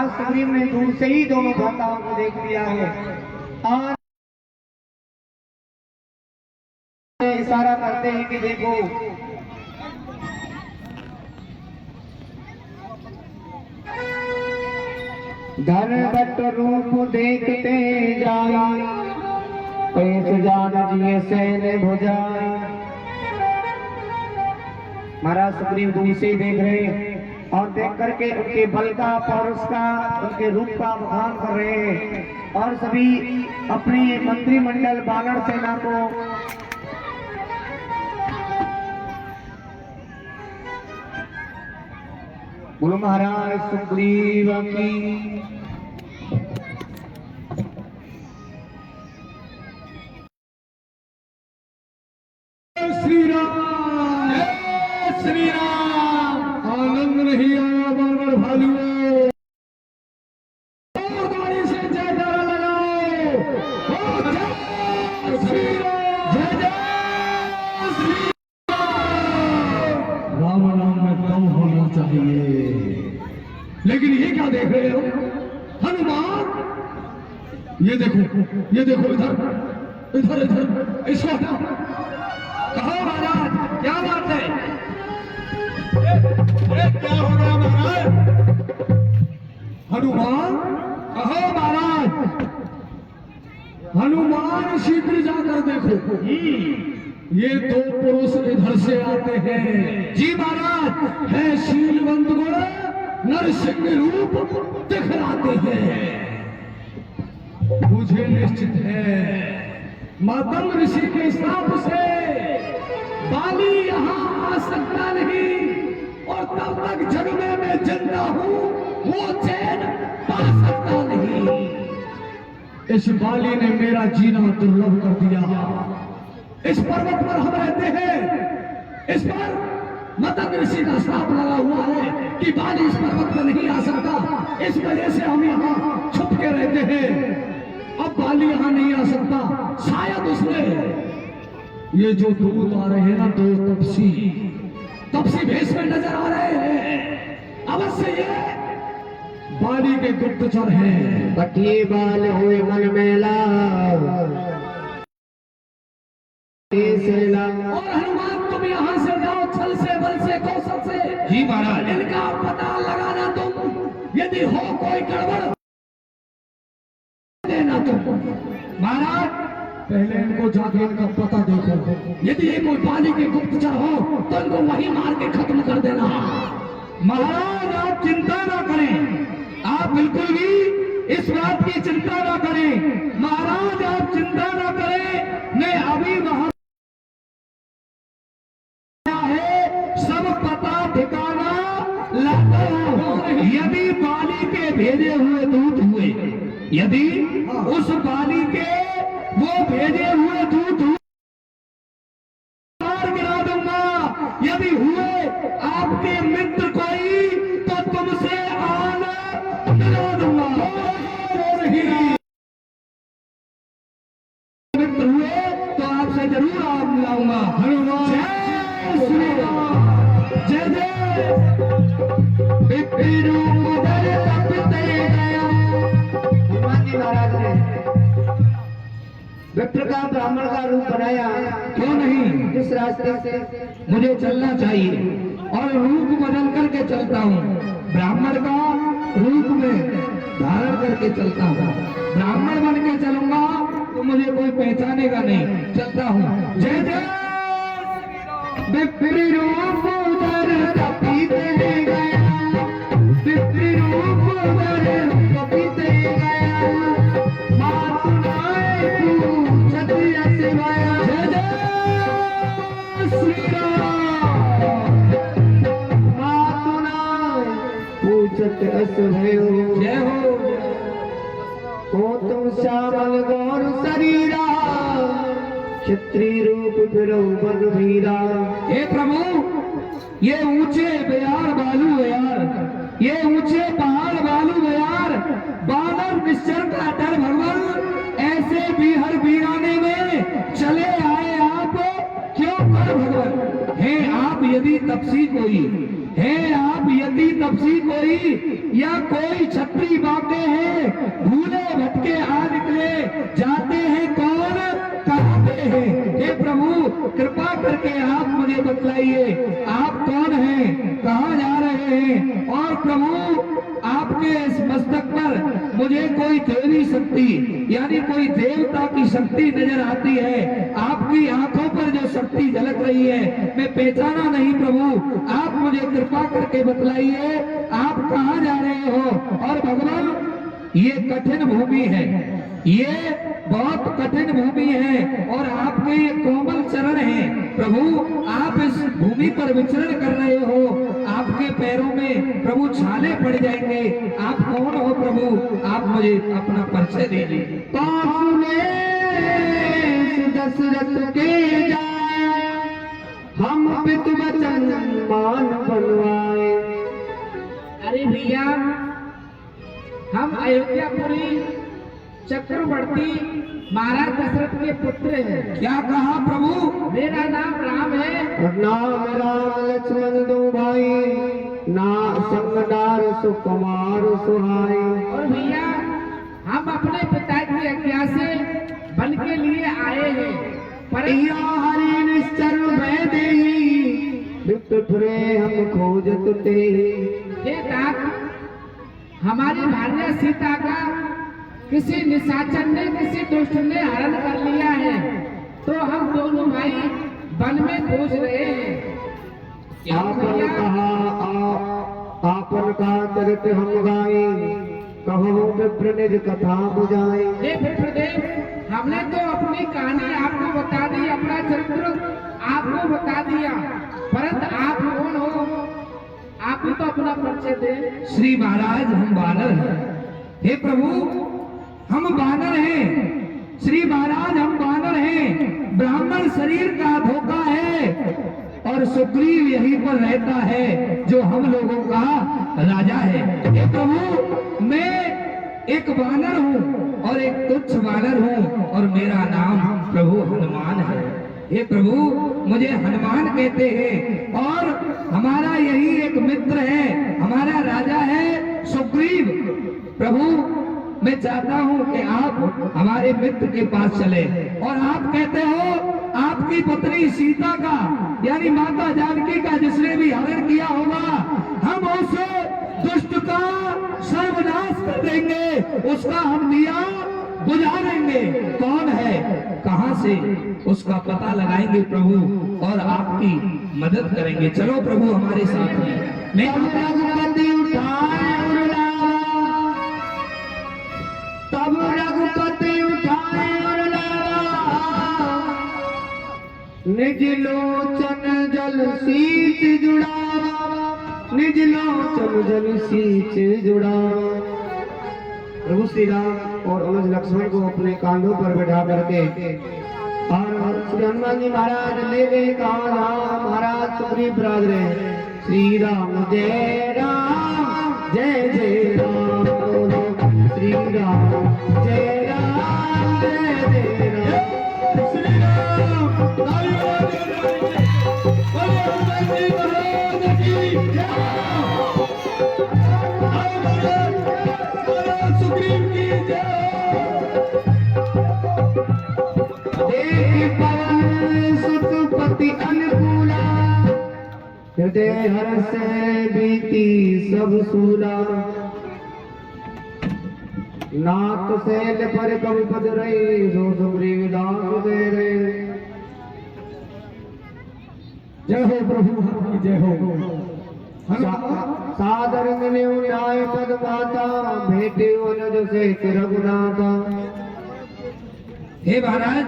महाराज सुग्रीव ने दूर से ही दोनों भ्राताओं को देख लिया है और इशारा करते हैं कि देखो धन बट रूप देखते जाए पैस जान जिए सैन भुजाए। महाराज सुग्रीव दूर से देख रहे हैं और देख करके उनके बल का, पौरुष का, उनके रूप का बखान कर रहे हैं और सभी अपने मंत्रिमंडल वानर सेना को बोलो महाराज सुग्रीव की। श्री राम, श्री राम। आनंद नहीं आया बानर भालुओं, गाड़ी से जयकारा लगाओ। जय श्री राम, जय जय श्री राम। राम नाम में दम होना चाहिए। लेकिन ये क्या देख रहे हो हनुमान? ये देखो इधर इधर इधर इसको हटाओ। कहो महाराज क्या बात है? क्या हो गया महाराज? हनुमान कहो महाराज। हनुमान शीघ्र जाकर देखो, ये दो पुरुष इधर से आते हैं। जी महाराज, है शीलवंत गुण, नरसिंह रूप दिखलाते हैं। मुझे निश्चित है मातंग ऋषि के श्राप से बाली यहाँ आ सकता नहीं और तब तक जग में मैं जिंदा हूँ वो चैन पा सकता नहीं। इस बाली ने मेरा जीना दुर्लभ कर दिया। इस पर्वत पर हम रहते हैं, इस पर मतंग ऋषि का श्राप लगा हुआ है कि बाली इस पर्वत पर नहीं आ सकता। इस वजह से हम यहाँ छुप के रहते हैं। अब बाली यहाँ नहीं आ सकता। शायद उसने ये जो दूत आ रहे हैं ना, दो तपसी भेष में नजर आ रहे हैं। अवश्य ये बाली के गुप्तचर हैं। बटिए बाल हुए मन मेला और हनुमान तुम यहाँ से जाओ, छल से, बल से, कौशल से। जी महाराज। इनका पता लगाना तुम, यदि हो कोई गड़बड़ देना तुम। महाराज पहले इनको जाके इनका पता देखो। यदि ये कोई बाली के गुप्तचर हो तो इनको वही मार के खत्म कर देना। महाराज आप चिंता ना करें, आप बिल्कुल भी इस बात की चिंता ना करें। महाराज आप चिंता ना करें, मैं अभी वहां सब पता ठिकाना लाता हूं। यदि बाली के भेजे हुए दूत हुए, यदि उस बाली के वो भेजे हुए दूत मार गिरा दूंगा। यदि हुए आपके मित्र कोई तो तुमसे आन मिला दूंगा। मित्र हुए तो आपसे जरूर आन मिलाऊंगा। हनुमान जय श्री राम, जय जय। महाराज ने विप्र का ब्राह्मण का रूप बनाया। क्यों नहीं? इस रास्ते से मुझे चलना चाहिए और रूप बदल करके चलता हूँ। ब्राह्मण का रूप में धारण करके चलता हूँ। ब्राह्मण बन के चलूंगा तो मुझे कोई पहचानेगा नहीं। चलता हूँ। जय जय। विप्र रूप उधर कपीते गया, विप्र रूप उधर कपीते गया। मातु नाय पूछत शिवाया। जय जय श्री राम। मातु नाय पूछत अस भयो। जय हो। को तुम श्यामल गौर शरीरा, क्षत्रिय रूप फिरो बन वीरा। हे प्रभु, ये ऊंचे बयार बालू बयार, ये ऊंचे पहाड़ बालू बयार, बानर निश्चर का डर भगवान, ऐसे बीहर बीराने में चले आए आप क्यों कर भगवान? हे आप यदि तपसी कोई है आप यदि तपसी कोई या कोई छत्री बाटे हैं, भूले भटके आ निकले, जाते हैं कौन कहते हैं। हे प्रभु कृपा करके आप मुझे बतलाइए आप कौन हैं, कहाँ जा रहे हैं, और प्रभु आपके इस मस्तक पर मुझे कोई देवी शक्ति यानी कोई देवता की शक्ति नजर आती है। आपकी आंखों पर जो शक्ति झलक रही है मैं पहचाना नहीं प्रभु, आप मुझे कृपा करके बतलाइए आप कहाँ जा रहे हो। और भगवान ये कठिन भूमि है, ये बहुत कठिन भूमि है और आपके ये कोमल चरण हैं प्रभु, आप इस भूमि पर विचरण कर रहे हो, आपके पैरों में प्रभु छाले पड़ जाएंगे। आप कौन हो प्रभु, आप मुझे अपना परिचय दीजिए। दशरथ के जाए हम पितु वचन मान बनवाए। अरे भैया हम अयोध्यापुरी चक्रवर्ती महाराज दशरथ के पुत्र हैं। क्या कहा प्रभु? मेरा नाम राम है। नाम राम लक्ष्मण दो भाई, ना संगदार सुकुमार सुहाई। और भैया हम अपने पिता की आज्ञा से वन के लिए आए हैं, पर या हरि निश्चर वैदे फिरे हम खोजत ते। हे तात हमारी भार्या सीता का किसी निशाचर ने किसी दुष्ट ने हरण कर लिया है, तो हम दोनों भाई वन में खोज रहे हैं। आपन कहा आपन का चरित हम गाए, कहो विप्र निज कथा बुझाए। हे विप्रदेव हमने तो अपनी कहानी आपको बता दी, अपना चरित्र आपको बता दिया, परंतु आप कौन हो, आप भी तो अपना परिचय दें। श्री महाराज हम बानर हैं। हे प्रभु हम बानर हैं, श्री महाराज हम बानर हैं, ब्राह्मण शरीर का धोखा है और सुग्रीव यहीं पर रहता है जो हम लोगों का राजा है। हे प्रभु मैं एक बानर हूँ और एक तुच्छ बानर हूँ और मेरा नाम प्रभु हनुमान है। हे प्रभु मुझे हनुमान कहते हैं और हमारा यही एक मित्र है, हमारा राजा है सुग्रीव। प्रभु मैं चाहता हूँ कि आप हमारे मित्र के पास चले, और आप कहते हो आपकी पत्नी सीता का यानी माता जानकी का जिसने भी हरण किया होगा हम उस दुष्ट का सर्वनाश कर देंगे, उसका हम दिया बुझा देंगे। कौन है, कहां से, उसका पता लगाएंगे प्रभु और आपकी मदद करेंगे। चलो प्रभु हमारे साथ में। मैं रघुपति उठाए और लावा, तब रघुपति उठाए और लावा, निज लोचन जल सींच जुड़ावा, निज लोचन जल सींच जुड़ावा। प्रभु श्री राम और अनुज लक्ष्मण को अपने कांधों पर बैठा करके और श्री हनुमान जी महाराज ले गए कहा महाराज सुग्रीव विराज रहे। श्री राम जय जय राम, श्री राम जय राम जय जय राम, श्री सुतपति अनुकूला, हृदय हर्ष बीती सब सूला, नाथ शैल पर कवि पद रही, जो सुग्रीव दास दे रहे। जय हो प्रभु आपकी जय हो। सादर न्याय पद माता, भेटे अनुज से रघुनाथा। हे महाराज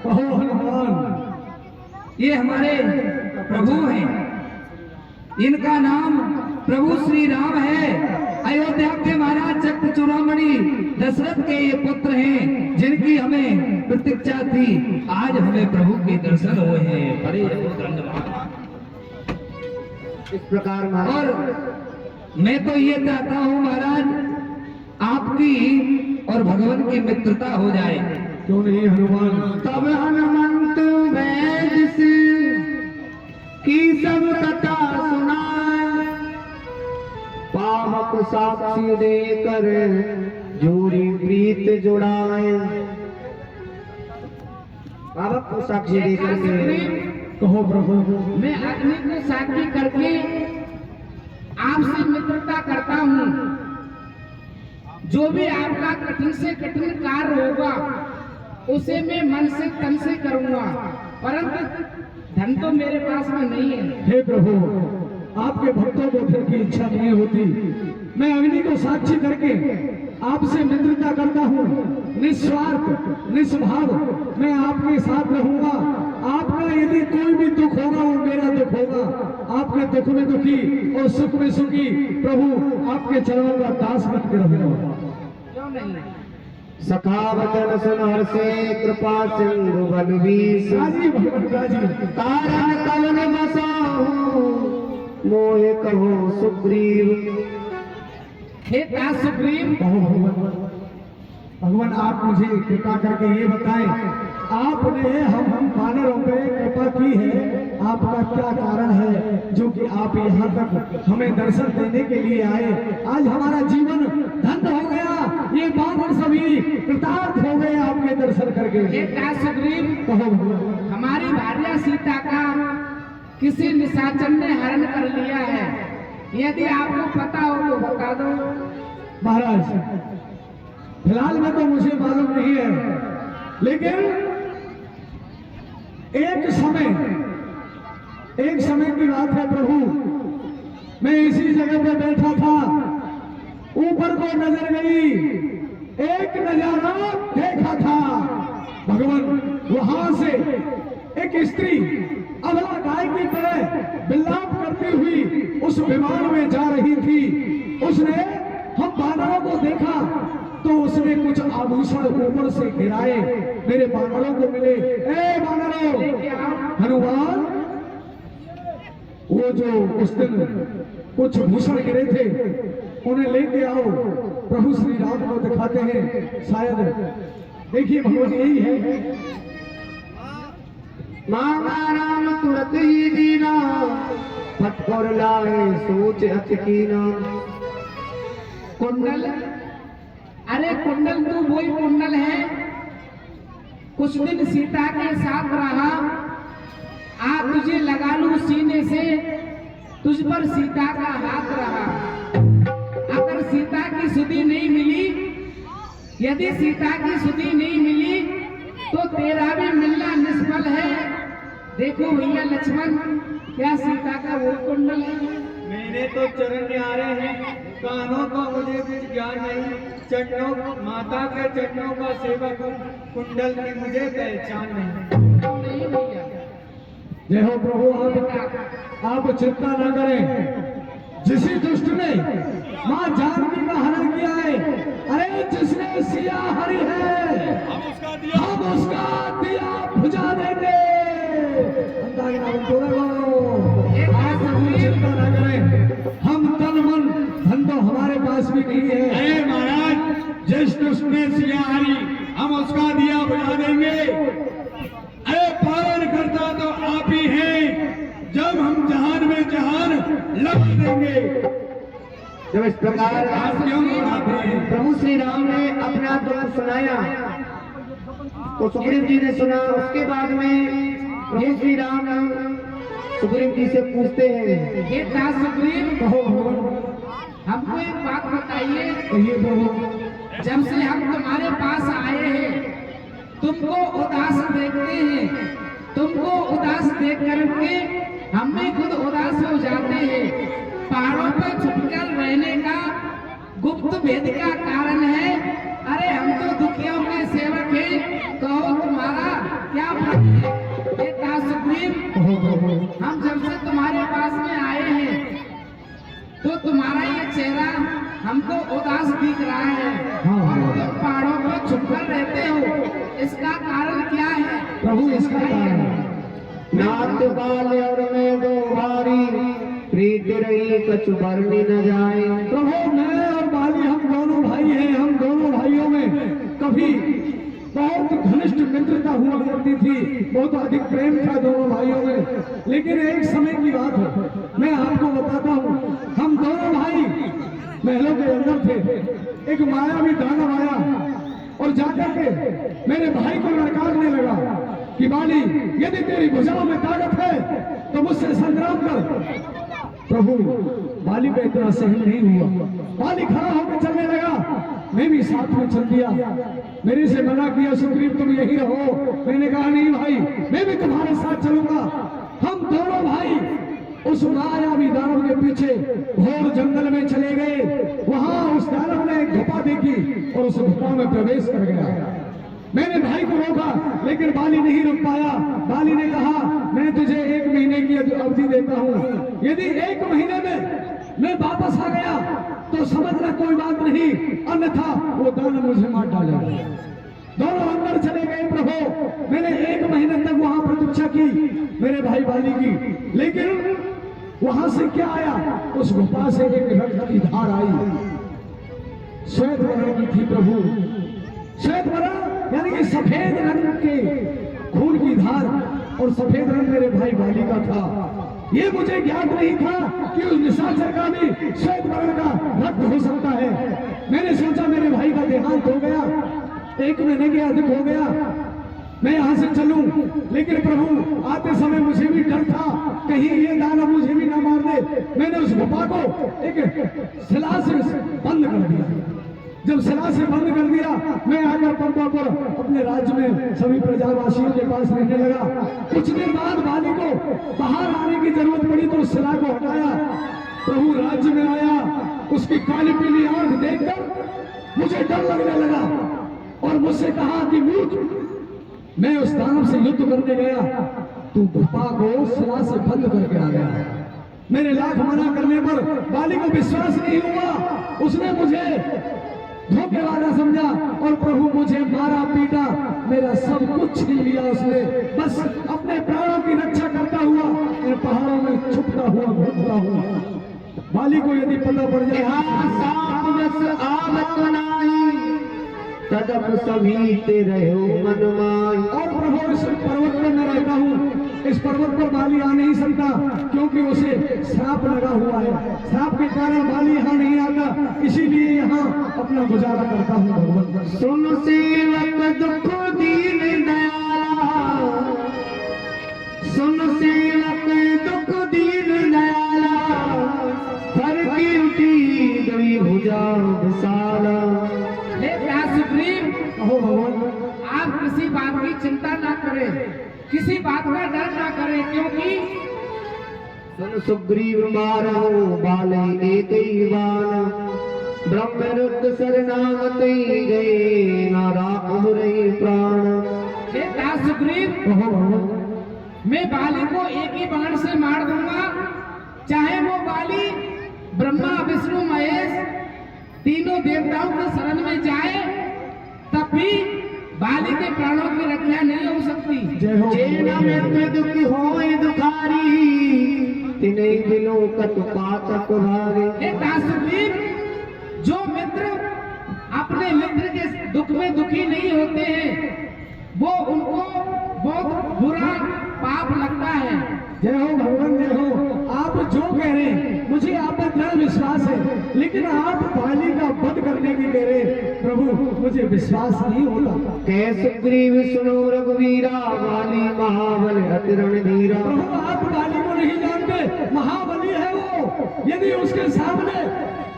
कहो हनुमान, ये हमारे प्रभु हैं, इनका नाम प्रभु श्री राम है। अयोध्या के महाराज चक्र चूड़ामणि दशरथ के ये पुत्र हैं जिनकी हमें प्रतीक्षा थी। आज हमें प्रभु के दर्शन हुए हैं। बड़े धन्यवाद। इस प्रकार और मैं तो ये चाहता हूँ महाराज आपकी और भगवान की मित्रता हो जाए। क्यों नहीं हनुमान। तब हनुमंत वैद से की सब कथा सुनाए, साक्षी देकर जोड़ी प्रीत जुड़ाए। बाबा को साक्षी देकर के कहो प्रभु। मैं अग्नि को साक्षी करके आपसे मित्रता करता हूँ। जो भी आपका कठिन से कठिन कार्य होगा उसे मैं मन से तन से करूँगा, परंतु धन तो मेरे पास में नहीं है। हे प्रभु, आपके भक्तों को धन की इच्छा नहीं होती। मैं अग्नि को साक्षी करके आपसे मित्रता करता हूँ। निस्वार्थ निस्भाव मैं आपके साथ रहूंगा। आपका यदि कोई भी दुख होगा वो मेरा दुख होगा। आपके दुख में दुखी और सुख में सुखी प्रभु आपके चरणों का दास बन के रहूंगा। क्यों नहीं? सखा वचन सुन हर्षे कृपा सिंधु बलवीस। राजी भगवान राजी। कारण कवन बसाहु मोहे कहो सुग्रीव। हे दास सुग्रीव, कहो भगवान। भगवान आप मुझे कृपा करके ये बताएं, आपने हम वानरों पे कृपा की है, आपका क्या कारण है जो कि आप यहाँ तक हमें दर्शन देने के लिए आए। आज हमारा जीवन धन्य हो गया, ये वानर सभी कृतार्थ हो गए आपके दर्शन करके। हे दास सुग्रीव, कहो भगवान। हमारी भार्या सीता का किसी निशाचर ने हरण कर लिया है। यदि आपको पता हो तो बता दो। महाराज फिलहाल में तो मुझे मालूम नहीं है, लेकिन एक समय की बात है प्रभु। मैं इसी जगह पे बैठा था, ऊपर को नजर गई, एक नजारा देखा था भगवान। वहां से एक स्त्री अबला गाय की तरह विलाप करती हुई उस विमान में जा रही थी। उसने हम वानरों को देखा तो उसने कुछ आभूषण ऊपर से गिराए, मेरे वानरों को मिले। ए वानरों, हनुमान, वो जो उस दिन कुछ भूषण गिरे थे उन्हें लेके आओ, प्रभु श्री राम को दिखाते हैं। शायद देखिए भगवान यही है। मांगा राम तुरत ही दीना, फटकोर लाए सोच अचकीना। कुंडल, अरे कुंडल तू वही कुंडल है, कुछ दिन सीता के साथ रहा। आ तुझे लगा लूं सीने से, तुझ पर सीता का हाथ रहा। अगर सीता की सुधि नहीं मिली, यदि सीता की सुधि नहीं मिली तो तेरा भी मिलना निष्फल है। देखो भैया लक्ष्मण, क्या सीता का वो कुंडल है? मेरे तो चरण न्यारे हैं, कानों का मुझे कुछ ज्ञान नहीं। चरणों माता के चरणों का सेवक हूँ, कुंडल की मुझे पहचान नहीं। नहीं भैया, जय हो प्रभु। आप चिंता न करें। जिसी दुष्ट ने मां जानकी का हरण किया है, अरे जिसने सिया हरी है, हम उसका दिया बुझा देंगे। आप चिंता न करें, हम तन मन धन तो हमारे पास भी नहीं है। अरे महाराज, जिस दुष्ट ने सिया हरी, हम उसका दिया बुझा देंगे। अरे पालन करता तो आप ही हैं, जब हम जहान में जहान लग देंगे। जब इस प्रकार आप क्यों घबराते हैं? प्रभु श्री राम ने अपना दुख सुनाया तो सुग्रीव जी ने सुना। उसके बाद में प्रभु श्री राम सुग्रीव जी से पूछते हैं, ये दास सुग्रीव, कहो भगवान। हमको एक बात बताइए। कहिए प्रभु। जब से हम तुम्हारे पास आए हैं, तुमको उदास देखते हैं, तुमको उदास देख करके हम भी खुद उदास हो जाते हैं। पहाड़ों पर छुपकर रहने का गुप्त भेद का कारण है। अरे हम तो दुखियों के सेवक हैं, कहो तुम्हारा क्या फर्क है? ये दास सुग्रीव, हम जब से तुम्हारे पास में आए हैं तो तुम्हारा ये चेहरा हमको उदास दिख रहा है। और तुम पहाड़ों पर छुपकर रहते हो, इसका कारण क्या है? प्रभु इसका कारण नाथ बाल और मैं दो भारी, प्रीत रही कछु बरनी न जाए। प्रभु मैं और बाली हम दोनों भाई हैं। हम दोनों भाइयों में कभी बहुत घनिष्ठ मित्रता हुआ करती थी, बहुत अधिक प्रेम था दोनों भाइयों में। लेकिन एक समय की बात है, मैं आपको बताता हूँ। हम दोनों भाई महलों एक मायावी दानव आया और जाकर के मेरे भाई को लड़काने लगा कि बाली, यदि तेरी भुजाओं में ताकत है तो मुझसे संग्राम कर। प्रभु, बाली पे इतना सहन नहीं हुआ। बाली खड़ा होकर चलने लगा, मैं भी साथ में चल दिया। मेरे से मना किया, सुग्रीव तुम यही रहो। मैंने कहा नहीं भाई, मैं भी तुम्हारे साथ चलूंगा। हम दोनों भाई उस मायावी दानव के पीछे घोर जंगल में चले गए। वहां उस दानव ने एक गुफा देखी और उस गुफा में प्रवेश कर गया। मैंने भाई को रोका, लेकिन बाली नहीं रुक पाया। बाली ने कहा, मैं तुझे 1 महीने की अवधि देता हूँ। यदि 1 महीने में मैं वापस आ गया तो समझना कोई बात नहीं, अन्यथा वो दानव मुझे मार डालेगा। दोनों अंदर चले गए। प्रभु, मैंने 1 महीने तक वहां प्रतीक्षा की मेरे भाई बाली की, लेकिन वहां से क्या आया? उस गुफा से एक रक्त की धार आई, श्वेत वर्ण की थी। प्रभु, श्वेत वर्ण यानी कि सफेद रंग के खून की धार, और सफेद रंग मेरे भाई बाली का था। ये मुझे ज्ञात नहीं था कि उस निशाचर का भी श्वेत वर्ण का रक्त हो सकता है। मैंने सोचा मेरे भाई का देहांत हो गया, 1 महीने के अधिक हो गया, मैं यहाँ से चलूं। लेकिन प्रभु, आते समय मुझे भी डर था, कहीं ये दानव मुझे भी ना मार दे। मैंने उस गुफा को एक शिला से बंद कर दिया। जब शिला से बंद कर दिया, मैं आकर पंपापुर अपने राज्य में सभी प्रजावासियों के पास रहने लगा। कुछ दिन बाद बाली को बाहर आने की जरूरत पड़ी तो उस शिला को हटाया। प्रभु राज्य में आया, उसकी काली पीली आंख देखकर मुझे डर लगने लगा और मुझसे कहा कि मूर्ख, मैं उस दानव से युद्ध करने गया, तू गुफा को शिला से बंद करके आ गया। मेरे लाख मना करने पर बाली को विश्वास नहीं हुआ, उसने मुझे धोखे वाला समझा और प्रभु मुझे मारा पीटा, मेरा सब कुछ छीन लिया उसने। बस अपने प्राणों की रक्षा करता हुआ इन पहाड़ों में छुपता हुआ घूमता हुआ। बाली को यदि पता पड़ जाए तदप सभी तेरे हो मनमाई। और प्रभु, इस पर्वत पर मैं रहता हूँ, इस पर्वत पर बाली आ नहीं सकता क्योंकि उसे श्राप लगा हुआ है। श्राप के कारण बाली यहाँ नहीं आता, इसीलिए यहाँ अपना गुजारा करता हूँ। भगवान सुन सेवक दुख दीन दयाला, सुन सेवक दुख दीन दयाला, हर की उठी गई भुजा विशाला। सुग्रीव, कहो भगवान, आप किसी बात की चिंता ना करें, किसी बात का डर ना करें, क्योंकि सुन सुग्रीव मारो बाले एक ही बाण, ब्रह्म रुद्र शरणागति गए ना राख रही प्राण। हे दास सुग्रीव, कहो भगवान, मैं बाली को एक ही बाण से मार दूंगा, चाहे वो बाली ब्रह्मा विष्णु महेश तीनों देवताओं के शरण में जाए, तब भी बाली के प्राणों की रक्षा नहीं हो सकती। जय हो। जेना मित्र दुखी होए दुखारी, तिन्हीं दिलों कत पातक भारी। हे दास सुग्रीव, जो मित्र अपने मित्र के दुख में दुखी नहीं होते हैं, वो उनको बहुत बुरा पाप लगता है। जय हो भगवान, जय हो। आप जो कह रहे हैं मुझे आप पर दृढ़ विश्वास है, लेकिन आप बाली का वध करने की कह रहे हैं। प्रभु, मुझे विश्वास नहीं होता। कह सुग्रीव सुनो रघुवीरा, बाली महाबल अति रणधीरा। प्रभु, आप बाली को नहीं जानते, महाबली है वो। यदि उसके सामने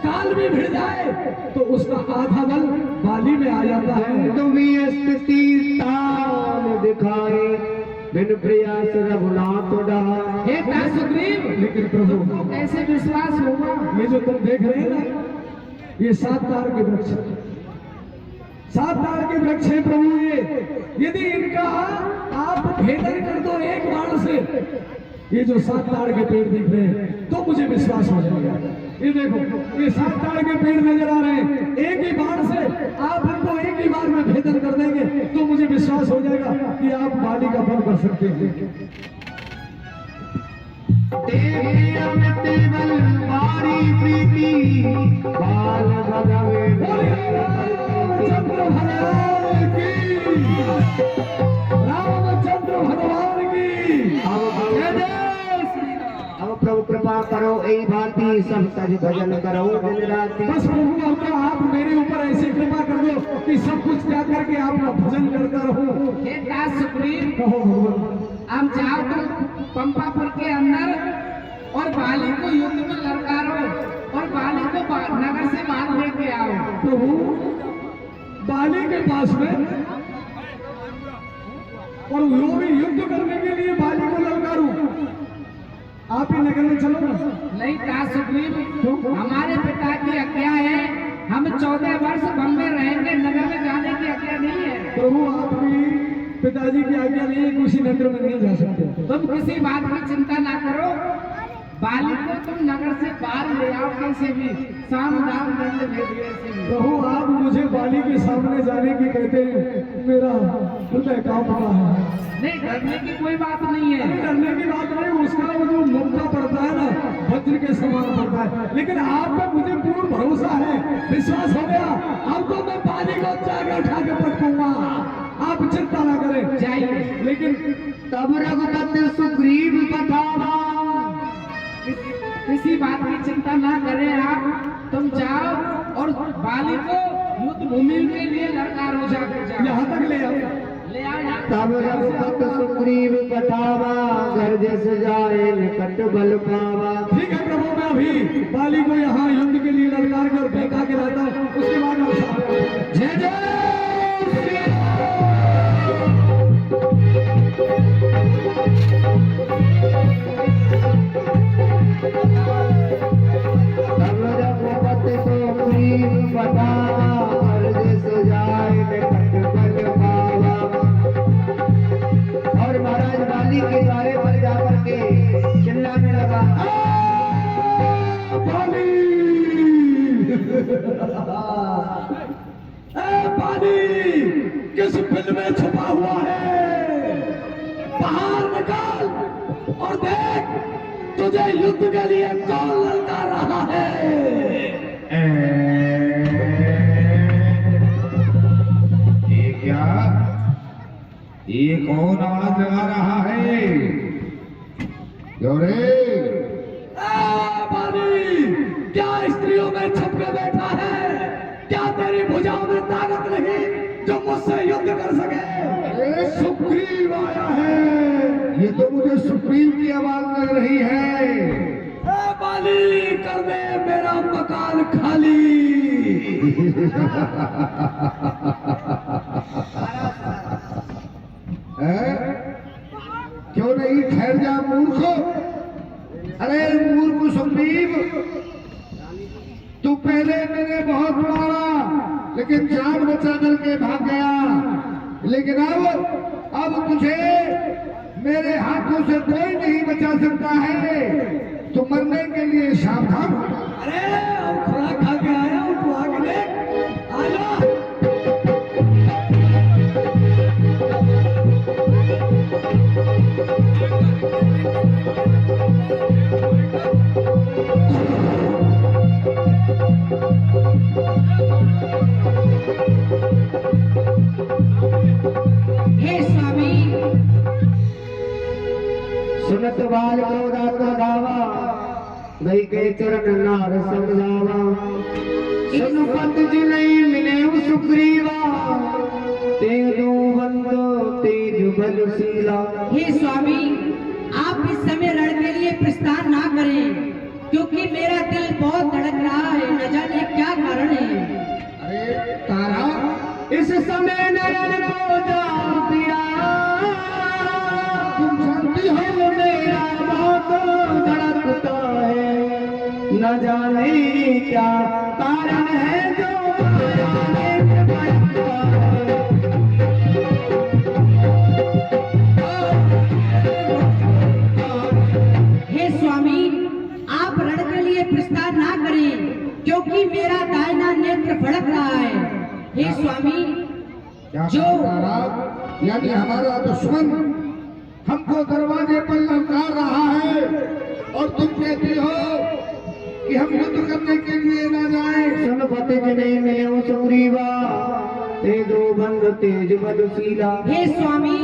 काल भी भिड़ जाए तो उसका आधा बल बाली में आ जाता है। तुम्हें स्थिति ताल दिखाए, बिन प्रयास रघुनाथ डहा। हे दास सुग्रीव, लेकिन प्रभु, कैसे विश्वास होगा? ये जो तुम देख रहे हैं ना, ये 7 तार के वृक्ष, 7 तार के वृक्ष है प्रभु। ये यदि इनका आप भेदन कर दो एक बाण से, ये जो 7 तार के पेड़ दिख रहे हैं, तो मुझे विश्वास हो जाएगा। ये देखो, ये 7 तार के पेड़ नजर आ रहे हैं, एक ही बाण से आप इनको एक ही बार में भेदन कर देंगे तो मुझे विश्वास हो जाएगा कि आप बाली का वध कर सकते हैं। तेरे अमित बल बारी प्रीति, बाल भगवे रामचंद्र भगवान की, रामचंद्र भगवान की। अब प्रभु कृपा करो यही भांति सब तज भजन करो दिन रात। बस प्रभु अब तो आप मेरे ऊपर ऐसी कृपा कर दो कि सब कुछ क्या करके आपका भजन करता रहूं। हे दास सुग्रीव, कहो भगवान। अब जाओ तुम पंपापुर के अंदर और बाली को युद्ध में ललकारो और बाली को नगर से बाहर लेके आओ। प्रभु बाली के पास में और वो भी युद्ध करने के लिए बाली को ललकारूं। आप ही नगर में चलो ना। नहीं दास सुग्रीव, हमारे पिता की आज्ञा है, हम 14 वर्ष बम्बे रहेंगे, नगर में जाने की आज्ञा नहीं है। प्रभु आप भी पिताजी की आज्ञा नहीं है, किसी नगर में नहीं जा सकते। तुम किसी बात की चिंता ना करो, बाली को तुम नगर से बाहर ले आओ, कैसे भी साम दाम दंड भेजिए से भी। प्रभु आप मुझे बाली के सामने जाने की कहते हैं, मेरा हृदय कांप रहा है। नहीं, डरने की कोई बात नहीं है। डरने की बात नहीं, उसका वो जो मौका पड़ता है ना, वज्र के समान पड़ता है। लेकिन आप पे मुझे पूर्ण भरोसा है, विश्वास हो गया। अब तो मैं बाली को जाके उठा के पटकूंगा, आप चिंता ना करें। जाइए। लेकिन तब रघुपति सुग्रीव बतावा, किसी बात की चिंता ना करें आप, तुम जाओ और बाली को युद्ध भूमि के लिए ललकारो, जाकर जाओ, यहाँ तक ले आओ। ले आओ यहाँ। तब रघुपति सुग्रीव बतावा, घर जस जाए निकट बल पावा। ठीक है प्रभु, मैं अभी बाली को यहाँ युद्ध के लिए ललकार कर फेंका के लाता हूँ, उसके बाद हम साथ। जय जय श्री तब रघुपति सुग्रीव बतावा, घर जस जाए निकट बल पावा। और महाराज बाली के द्वारे पर जाकर के चिल्लाने लगा, बाली बाली किस बिल में छुपा हुआ है, बाहर निकाल और देख तुझे युद्ध के लिए कौन ललकार रहा है। ये क्या, ये कौन आवाज लगा रहा है? क्यों रे? बाली क्या स्त्रियों में छुप के बैठा है? क्या तेरी भुजाओं में ताकत नहीं जो मुझसे युद्ध कर सके? अरे सुग्रीव आया है, ये तो मुझे सुग्रीव की आवाज लग रही है। बाली कर दे मेरा मकान खाली। क्यों नहीं, ठहर जा मूर्ख। अरे मूर्ख सुग्रीव, तू पहले मैंने बहुत मारा लेकिन जान बचा करके भाग गया, लेकिन अब तुझे मेरे हाथों से कोई नहीं बचा सकता है। तू मरने के लिए सावधान हो। अरे अब खुराक खा के आया हूँ, तू आगे देख, आ जा। हे स्वामी, सुनत बाल क्रोधात्म गावा, गई के चरण नार समझावा। सुनुपत जी नहीं मिले सुग्रीवा, तेजो बंद तेज बलशीला। हे स्वामी, आप इस समय रण के लिए प्रस्थान ना करें, क्योंकि मेरा दिल बहुत धड़क रहा है, न जाने क्या कारण है। अरे तारा, इस समय नयन को जान पिया, तुम जानती हो मेरा बहुत धड़कता है, न जाने क्या कारण है जो जाने के बनता है। हे स्वामी, आप रण के लिए प्रस्थान ना करें, क्योंकि मेरा दाहिना नेत्र फड़क रहा है। हे स्वामी, क्या जो तारा, यानी हमारा दुश्मन हमको दरवाजे पर ललकार रहा है और तुम कहती हो कि हम युद्ध करने के लिए न जाएं। सुनपत जी नहीं मिले सुग्रीवा, तेजो बंद तेज बलशीला। हे स्वामी,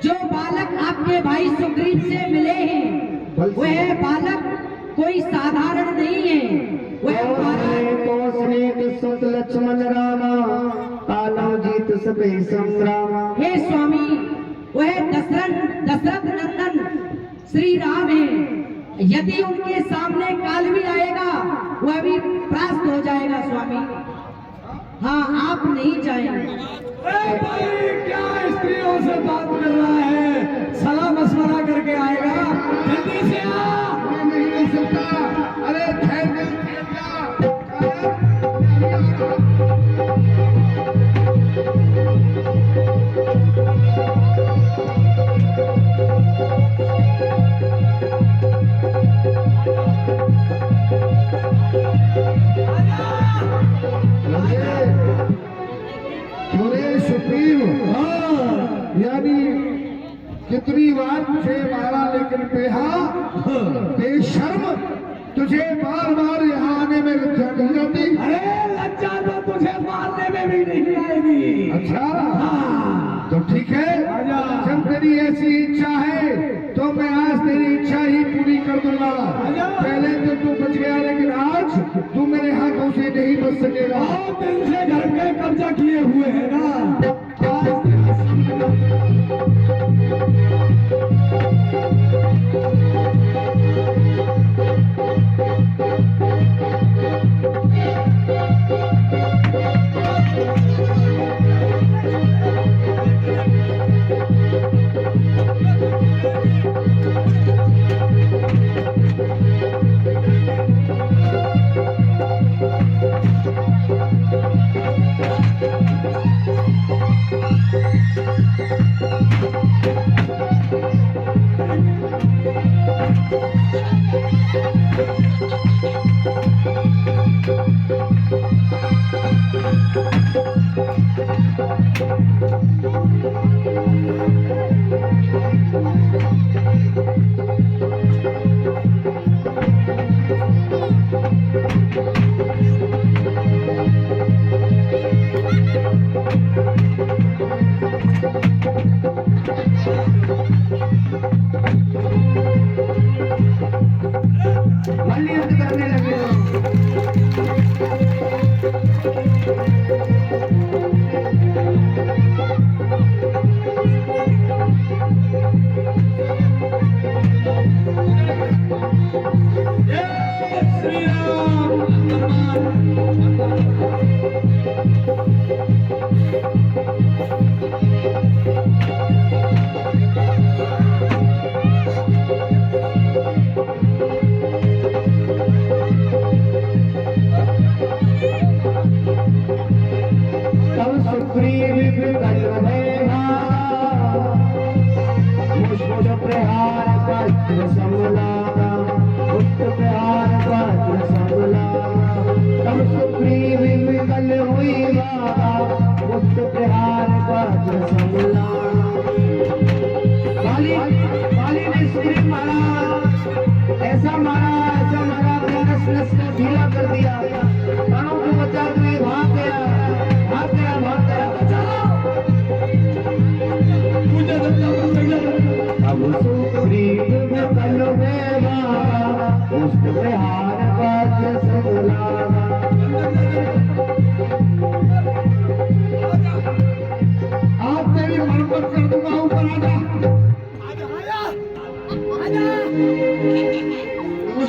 जो बालक आपके भाई सुग्रीव से मिले हैं वह बालक कोई साधारण नहीं है। वह बालक सुत लक्ष्मण रामा कालो जीत सके संग्रामा। हे स्वामी, वह दशरथ नंदन श्री राम है। यदि उनके सामने काल भी आएगा वह भी परास्त हो जाएगा स्वामी। हाँ, आप नहीं जाएंगे। भाई क्या स्त्रियों से बात कर रहा है? सलाह मशवरा करके आएगा, जल्दी से आ। मैं नहीं सकता। अरे ठहर जा। यानी कितनी बार तुझे मारा, लेकिन बेशर्म, तुझे बार बार यहाँ आने में लज्जा नहीं आती? अरे लज्जा तो तुझे मारने में भी नहीं आएगी। अच्छा, तो ठीक है, जब तेरी ऐसी इच्छा है तो मैं आज तेरी इच्छा ही पूरी कर दूंगा। पहले तो तू बच गया, लेकिन आज तू मेरे हाथों से नहीं बच सकेगा। बहुत दिन से घर पे कब्जा किए हुए है ना।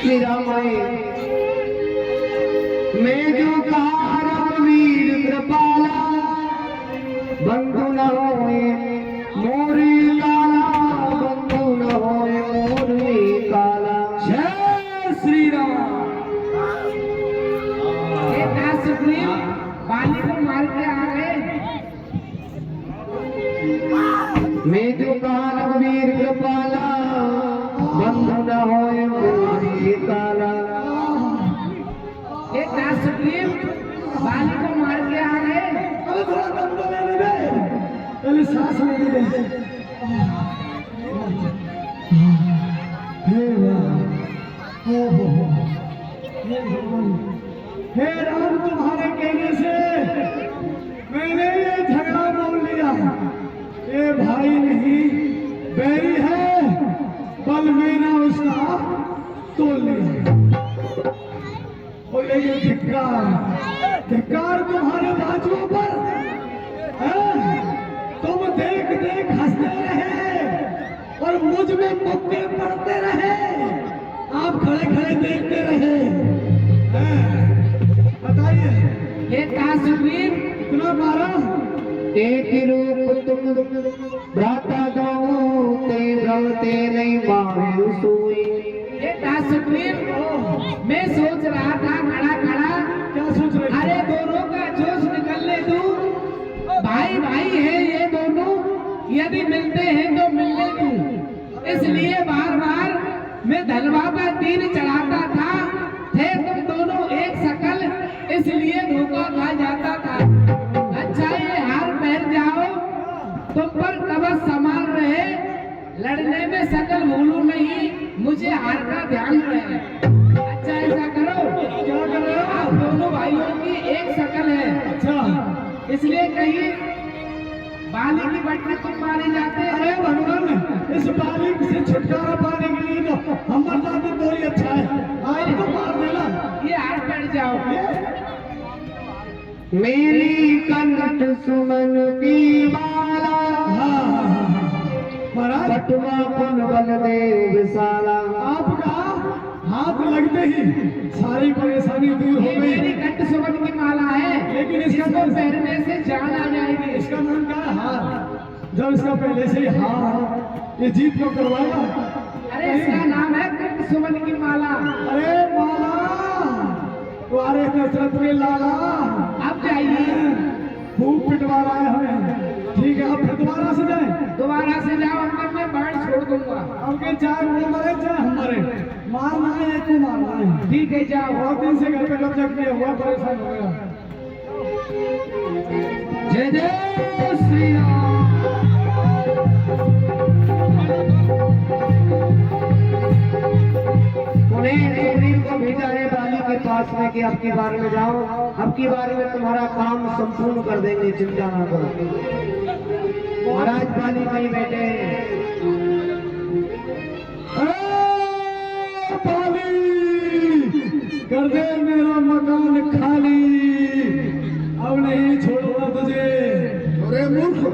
श्री राम आए। मैं जो कहा रघुवीर कृपाला, बंधु न होए मोरी काला, बंधु न होए मोरी काला। जय श्री राम। ये सुग्रीव बाली को मार के आ गए। मैं जो कहा रघुवीर कृपाला, बंधु न होए मोरी काला। ये सुग्रीव बाली को मार के आ गए। अरे थोड़ा दम तो लेने दे, पहले सांस लेने दे। हे राम, हे राम, तुम्हारे कहने से मैंने ये झगड़ा बोल लिया। ये भाई नहीं बैरी है, बलवीना उसका धिक्कार तुम्हारे बाजुओं पर। हैं? तुम देख देख हंसते रहे और मुझ में मुक्के पड़ते रहे, आप खड़े खड़े देखते रहे। बताइए ये कहा सुग्रीव इतना मारा? एक रूप तुम भ्राता गाऊं ते भ्रवते नहीं मारे सोई। ये कहा सुग्रीव मैं सोच रहा था खड़ा खड़ा, क्या सोच रहे? अरे दोनों का जोश निकलने दूं, भाई भाई है ये दोनों, यदि मिलते हैं तो मिलने दूं, इसलिए बार बार मैं धनवा पर तीर चढ़ाता था, थे तुम दोनों एक शकल, इसलिए धोखा खा जाता था। अच्छा ये हार पहन जाओ, तुम पर कवच समान रहे, लड़ने में शकल भूलू नहीं, मुझे हार का ध्यान रहे। अच्छा ऐसा करो, क्या कर रहे हो? आप दोनों भाइयों की एक शकल है, अच्छा, इसलिए कहीं बाली की बट्टी तुम मारे जाते हैं। अरे भगवान, इस बालिक से छुटकारा पाने के लिए तो हम मर जाते तो ही अच्छा है। आज तो मार देना। ये हार पड़ जाओ। मेरी कंठ सुमन की माला, महाराज पटवा पुन बलदेव विशाला। आपका हाथ लगते ही सारी परेशानी दूर हो ये मेरी गई। कंठ सुमन की माला है, लेकिन इसका इसको नाम- पहनने से जान आ जाएगी। इसका नाम क्या है? हार। जब इसका पहले से ही हार, ये जीत को करवाएगा। अरे इसका नाम है कंठ सुमन की माला। अरे माला, तुम्हारे दशरथ के लाला, अब जाइए, खूब पिटवा रहा है हमें। ठीक है, अब फिर दोबारा से जाए। दोबारा से जाओ, अंदर मैं बाढ़ छोड़ दूंगा। अब के चाहे वो मरे चाहे हम मरे, मारना है एक को मारना है। ठीक है जाओ। बहुत दिन से घर पे कब्जा किया हुआ, परेशान हो गया। जय जय श्री राम। उन्हें सुग्रीव को भेजा है बाली के पास में कि अब की बार में जाओ, अब की बार में तुम्हारा काम संपूर्ण कर देंगे, चिंता ना करो। महाराज बाली वहीं बैठे हैं। कर दे मेरा मकान खाली, अब नहीं छोड़ूंगा तुझे। अरे मूर्ख,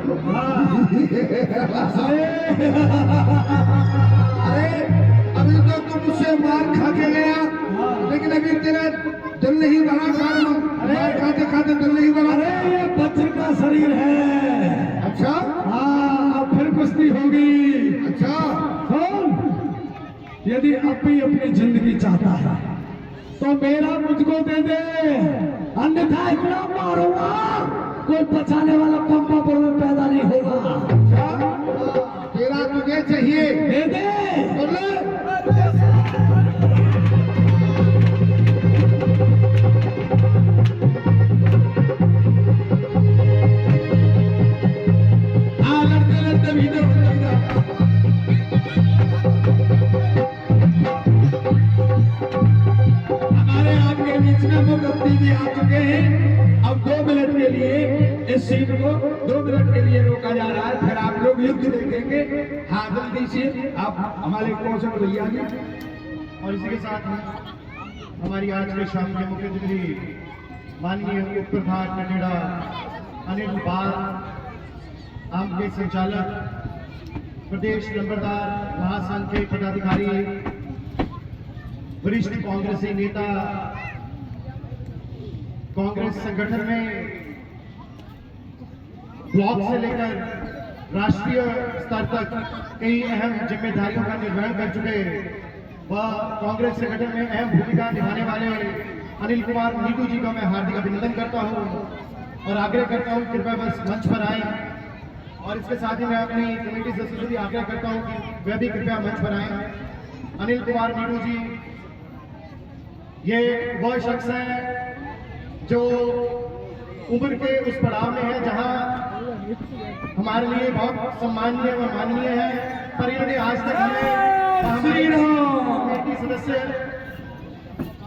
अरे अभी तो तुम मुझसे मार खा के गया, लेकिन अभी तेरा दिल नहीं बना। मार खाते खाते दिल नहीं बना। अरे ये बच्चे का शरीर है। अच्छा हाँ, अब फिर कुश्ती होगी। अच्छा, कौन यदि अब भी अपनी जिंदगी चाहता है तो मेरा मुझको दे दे, अन्यथा इतना मारूंगा कोई बचाने वाला पंपापुर में पैदा नहीं होगा। तेरा तुझे चाहिए, दे दे। बोल ले। हाँ, लड़ते लड़ते भीतर हमारे आपके बीच में मुक्ति जी आ चुके हैं। अब 2 मिनट के लिए इस सीट को 2 मिनट के लिए रोका जा रहा है, फिर आप लोग युद्ध देखेंगे। हाँ, जल्दी से आप हमारे कौशल भैया जी। और इसी के साथ हमारी आज के शाम के मुख्य अतिथि माननीय उप प्रधान कनेडा अनिल बाल, आपके संचालक, प्रदेश नंबरदार, महासंघ के पदाधिकारी, वरिष्ठ कांग्रेसी नेता, कांग्रेस संगठन में ब्लॉक से लेकर राष्ट्रीय स्तर तक कई अहम जिम्मेदारियों का निर्वहन कर चुके व कांग्रेस संगठन में अहम भूमिका निभाने वाले अनिल कुमार नीटू जी का मैं हार्दिक अभिनंदन करता हूं और आग्रह करता हूं कृपया बस मंच पर आए। और इसके साथ ही मैं अपनी कमेटी सदस्यों से भी आग्रह करता हूं कि वे भी कृपया मंच पर आए। अनिल कुमार नीटू जी ये वह शख्स है जो उम्र के उस पड़ाव में है जहां हमारे लिए बहुत सम्माननीय व माननीय है, पर इन्होंने आज तक हमें कमेटी सदस्य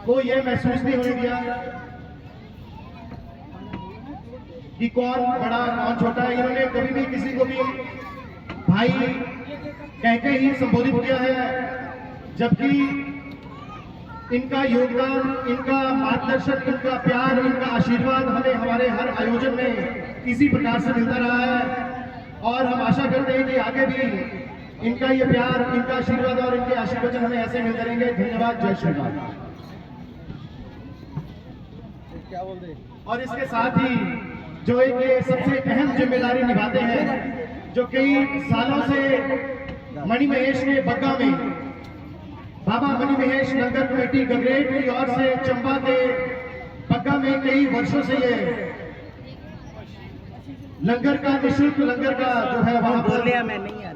को यह महसूस नहीं होने दिया कि कौन बड़ा कौन छोटा है। इन्होंने कभी भी किसी को भी भाई कहकर ही संबोधित किया है, जबकि इनका योगदान, इनका मार्गदर्शन, इनका प्यार, इनका आशीर्वाद हमें हमारे हर आयोजन में इसी प्रकार से मिलता रहा है और हम आशा करते हैं कि आगे भी इनका ये प्यार, इनका आशीर्वाद और इनके आशीर्वचन हमें ऐसे मिलते रहेंगे। धन्यवाद। जय श्री राम। और इसके साथ ही जो एक ये सबसे अहम जिम्मेदारी निभाते हैं, जो कई सालों से मणिमहेश के बग्गा में बाबा मणिमहेश लंगर कमेटी गगरेट की ओर से चंबा के बग्गा में कई वर्षों से ये लंगर का, निःशुल्क लंगर का जो है वहां पर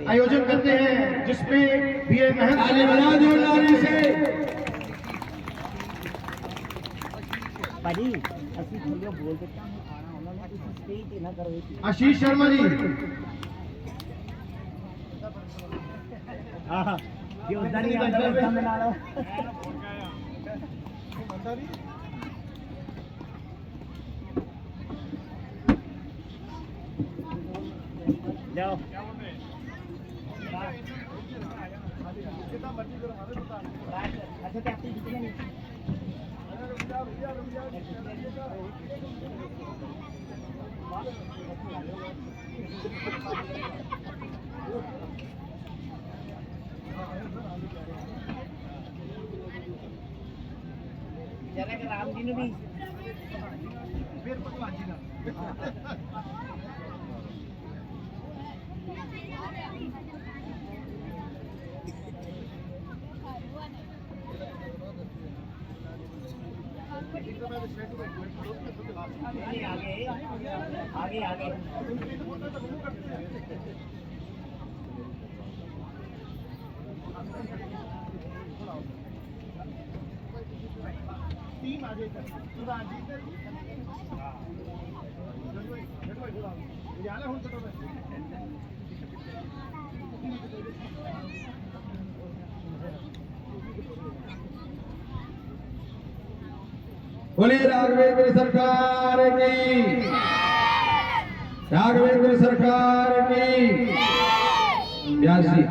आयोजन करते हैं, जिसमें भी एक अहम जोरदारी से आशीष शर्मा जी, राम जी ने भी आगे आगे बोले राघवेंद्र सरकार की, राघवेंद्र सरकार की। व्यास जी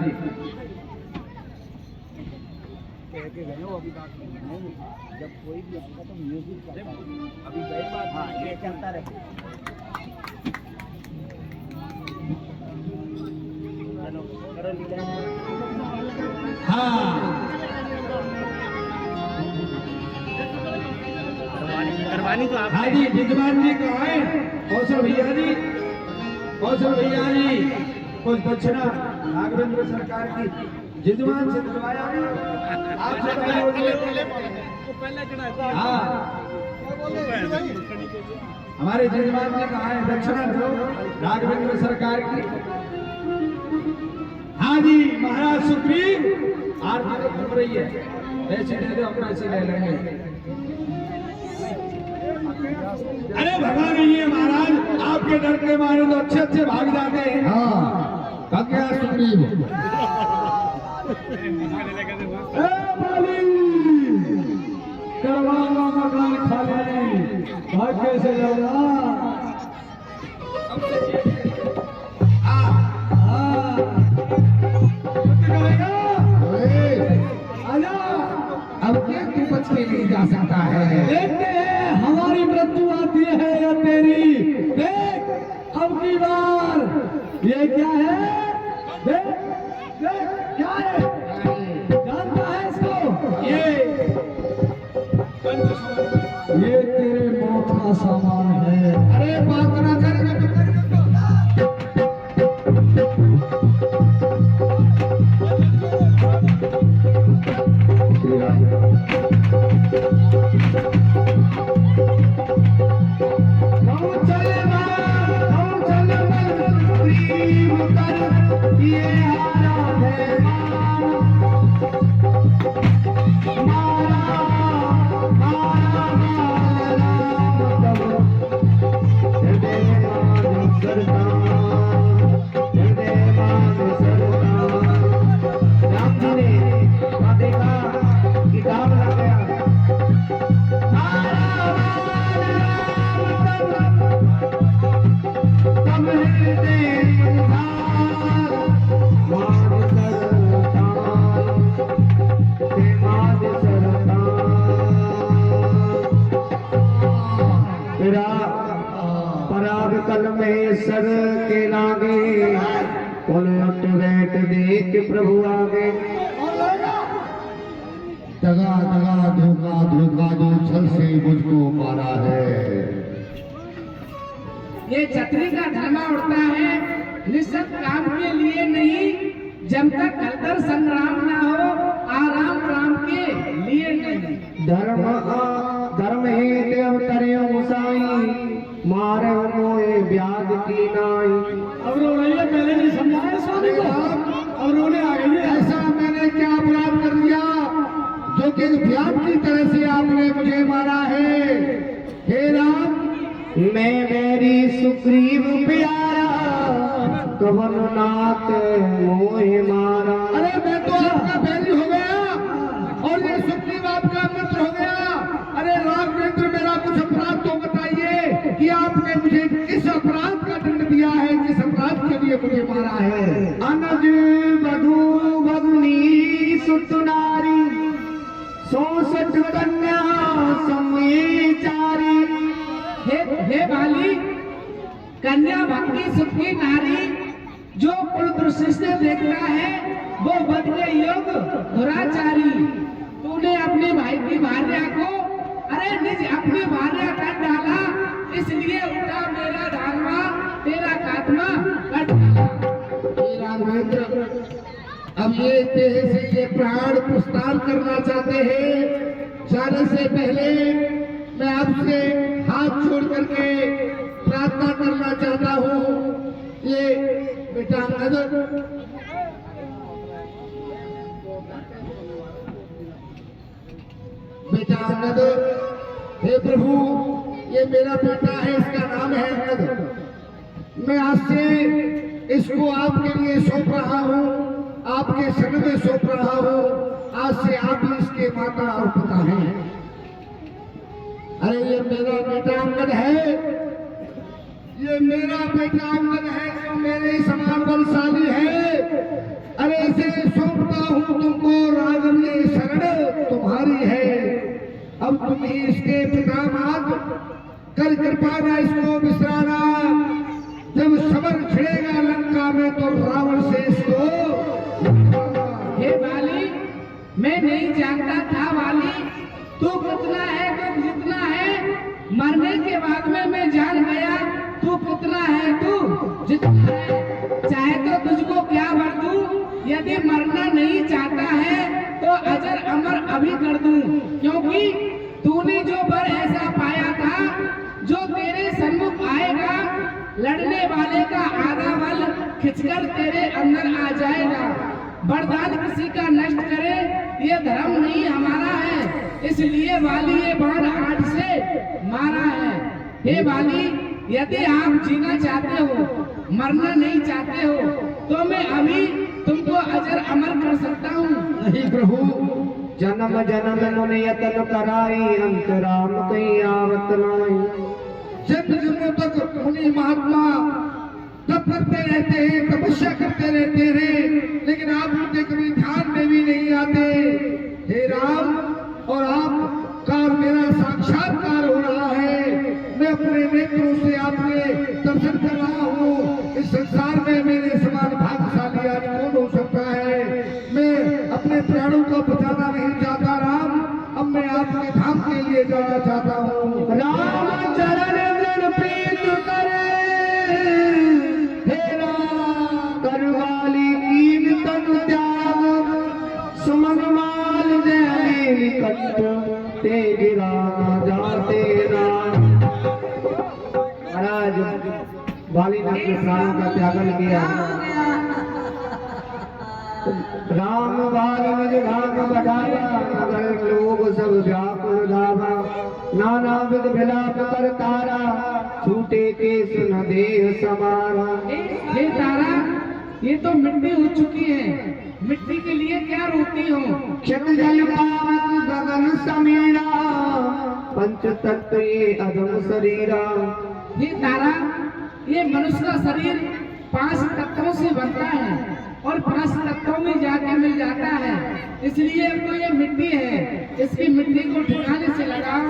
जब कोई भी आएगा तो म्यूजिक चलता है। अभी गई बात, हाँ ये चलता रहे। चलो करो लीला। हाँ करवानी तो आप। हाँ जी, जजमान जी को आए, कौशल भैया जी, कौशल भैया जी कुछ दक्षिणा राघवेंद्र सरकार की जजमान से दिलवाया आपसे हाँ हमारे जजमान जी कहा है दक्षिणा दो राघवेंद्र सरकार की। हाँ जी महाराज सुप्रीम आरती घूम रही है, पैसे दे दो, हम पैसे ले लेंगे। अरे भगा नहीं है महाराज, आपके डर के मारे तो अच्छे अच्छे भाग जाते हैं। हाँ क्या सुप्रीम करवाऊंगा मकान खाली, भाग्य से जाऊंगा। अब क्या तू बच के नहीं जा सकता है। देखते हैं हमारी मृत्यु आती है या तेरी। देख अब की बार ये क्या है, देख देख क्या है, जानता है इसको? ये तेरे मौत का सामान है। अरे बात ना कर। देखा कि गाँव लग गया। सर के लागे, उलट बैठ देख प्रभु आगे। दगा दगा धोखा धोखा जो छल से मुझको मारा है। ये छतरी का धर्मा उड़ता है निश्चित काम के लिए नहीं, जब तक कलतर संग्राम ना हो आराम राम के लिए नहीं। धर्म हे देव तरे गोसाई, मारे मोए ब्याज की नाई। अब रो रही है, पहले नहीं समझाया स्वामी को, अब रोने आ गई है। ऐसा मैंने क्या अपराध कर दिया जो कि ब्याज की तरह से आपने मुझे मारा है? हे राम, मैं मेरी सुग्रीव प्यारा, कवन नाथ मोहे मारा। अरे मैं तो आपका बैरी हो गया और ये सुग्रीव आपका मित्र हो गया। अरे राम मित्र, मेरा कुछ अपराध तो बताइए कि आपने मुझे किस अपराध का दंड दिया है, किस अपराध के लिए मुझे मारा है? अनज वधू भगनी सुत नारी, 64 कन्या समय चारी। हे बाली, कन्या भक्ति सुखी नारी जो कुल दृष्टि से देखता है वो बद के योग दुराचारी। तूने अपने भाई की भार्या को अरे निज अपनी भार्या कर डाला, इसलिए उठा मेरा धानवा तेरा काटवा कट डाला। राघवेंद्र, अब ये देह से ये प्राण प्रस्थान करना चाहते हैं। जाने से पहले मैं आपसे हाथ जोड़ करके प्रार्थना करना चाहता हूँ। ये बेटा अंगद, बेटा अंगद, हे प्रभु, ये मेरा बेटा है, इसका नाम है अंगद। मैं आज से इसको आपके लिए सौंप रहा हूँ, आपके शरण में सौंप रहा हूँ। आज से आप ही इसके माता और पिता हैं। अरे ये मेरा बेटा अंगद है, ये मेरा बेटा अंगद है जो मेरे समान बलशाली है। अरे इसे सौंपता हूँ तुमको, राघव ये शरण तुम्हारी है। अब तुम ही इसके पिता मात कर कृपा ना इसको विसराना। जब समर छिड़ेगा लंका में तो रावण से इसको। हे बाली, मैं नहीं जानता था वाली तू कितना है, तू जितना है। मरने के बाद में मैं जान गया तू कितना है, तू जितना है। चाहे तो तुझको क्या भर दूं, यदि मरना नहीं चाहता है तो अजर अमर अभी कर दूं। क्योंकि तूने जो वर ऐसा पाया था जो तेरे सन्मुख आएगा, लड़ने वाले का आधा बल खिंचकर तेरे अंदर आ जाएगा। वरदान किसी का नष्ट करे ये धर्म नहीं हमारा है, इसलिए वाली ये बाण 8 से मारा है। हे वाली, यदि आप जीना चाहते हो, मरना नहीं चाहते हो, तो मैं अभी तुमको अजर अमर कर सकता हूँ। नहीं प्रभु, जन्म जन्म मुनि यतन कराई, अंत राम कहीं आवत नाई। जन्म जन्मों तक मुनि महात्मा तप करते रहते हैं, तपस्या करते रहते हैं, लेकिन आप उनके कभी ध्यान में भी नहीं आते। हे राम, और आपका मेरा साक्षात्कार हो रहा है। मैं अपने नेत्रों से आपके दर्शन कर रहा हूँ। इस संसार में मेरे समान भाग्यशाली आज कौन हो सकता है? मैं अपने प्राणों को बचाना नहीं चाहता राम, अब मैं आपके धाम के लिए जाना चाहता हूँ। राम चरण जन प्रीत करे, करवाली कीन तन त्याग, सुमगमाल जय निकट, ते गिरा जाते राम। महाराज वाली ने अपने प्राणों का त्यागन किया। राम बाल निज भाग बढ़ाया, अगर लोग सब व्याकुल धावा। नाना विध विलाप कर तारा, छूटे केस न देह समारा। हे तारा, ये तो मिट्टी हो चुकी है, मिट्टी के लिए क्या रोती हो? क्षत जल पावक गगन समीरा, पंच तत्व ये अधम शरीरा। हे तारा, ये मनुष्य का शरीर 5 तत्वों से बनता है और 5 तत्वों में जाके मिल जाता है, इसलिए तो ये मिट्टी है। इसकी मिट्टी को ठिकाने से लगाओ।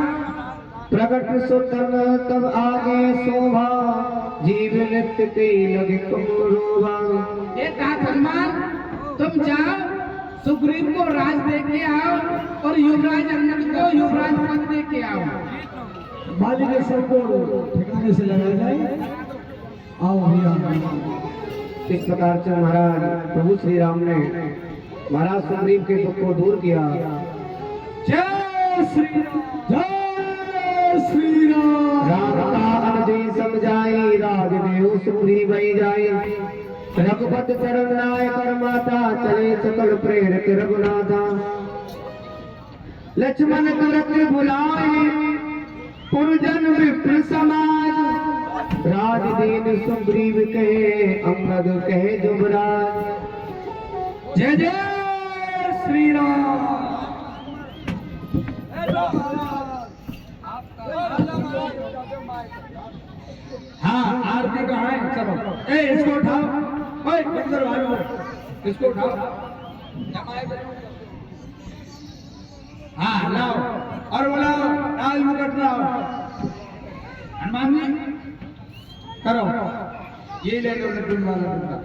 प्रकट सुतन तब आगे शोभा, जीव नित्य के लगे तुम रोवा। ये तात हनुमान, तुम जाओ सुग्रीव को राज दे के आओ और युवराज अंगद को युवराज पद दे के आओ। बाली के सबको ठिकाने से लगाया जाए। आओ भैया। इस प्रकार से महाराज प्रभु श्री राम ने महाराज सुग्रीव के दुख को दूर किया। जय श्री राम, जय श्री राम। राम का अनुजी समझाई, राज देव सुग्रीव भई जाई। रघुपत चरण नाय कर माता, चले सकल प्रेरक रघुनाथा। लक्ष्मण करत बुलाए, पुरजन विप्र समाज। राज दीन सुग्रीव कहे, अंगद कहे जुबराज। जय जय श्री राम। हाँ आरती कहाँ है? चलो इसको उठाओ, ओए बंदर भाइयों इसको उठाओ। हाँ लाओ और बोलाओ, लाल मुकुट लाओ। हनुमान जी करो, ये ले लो लड्डू वाला डंडा।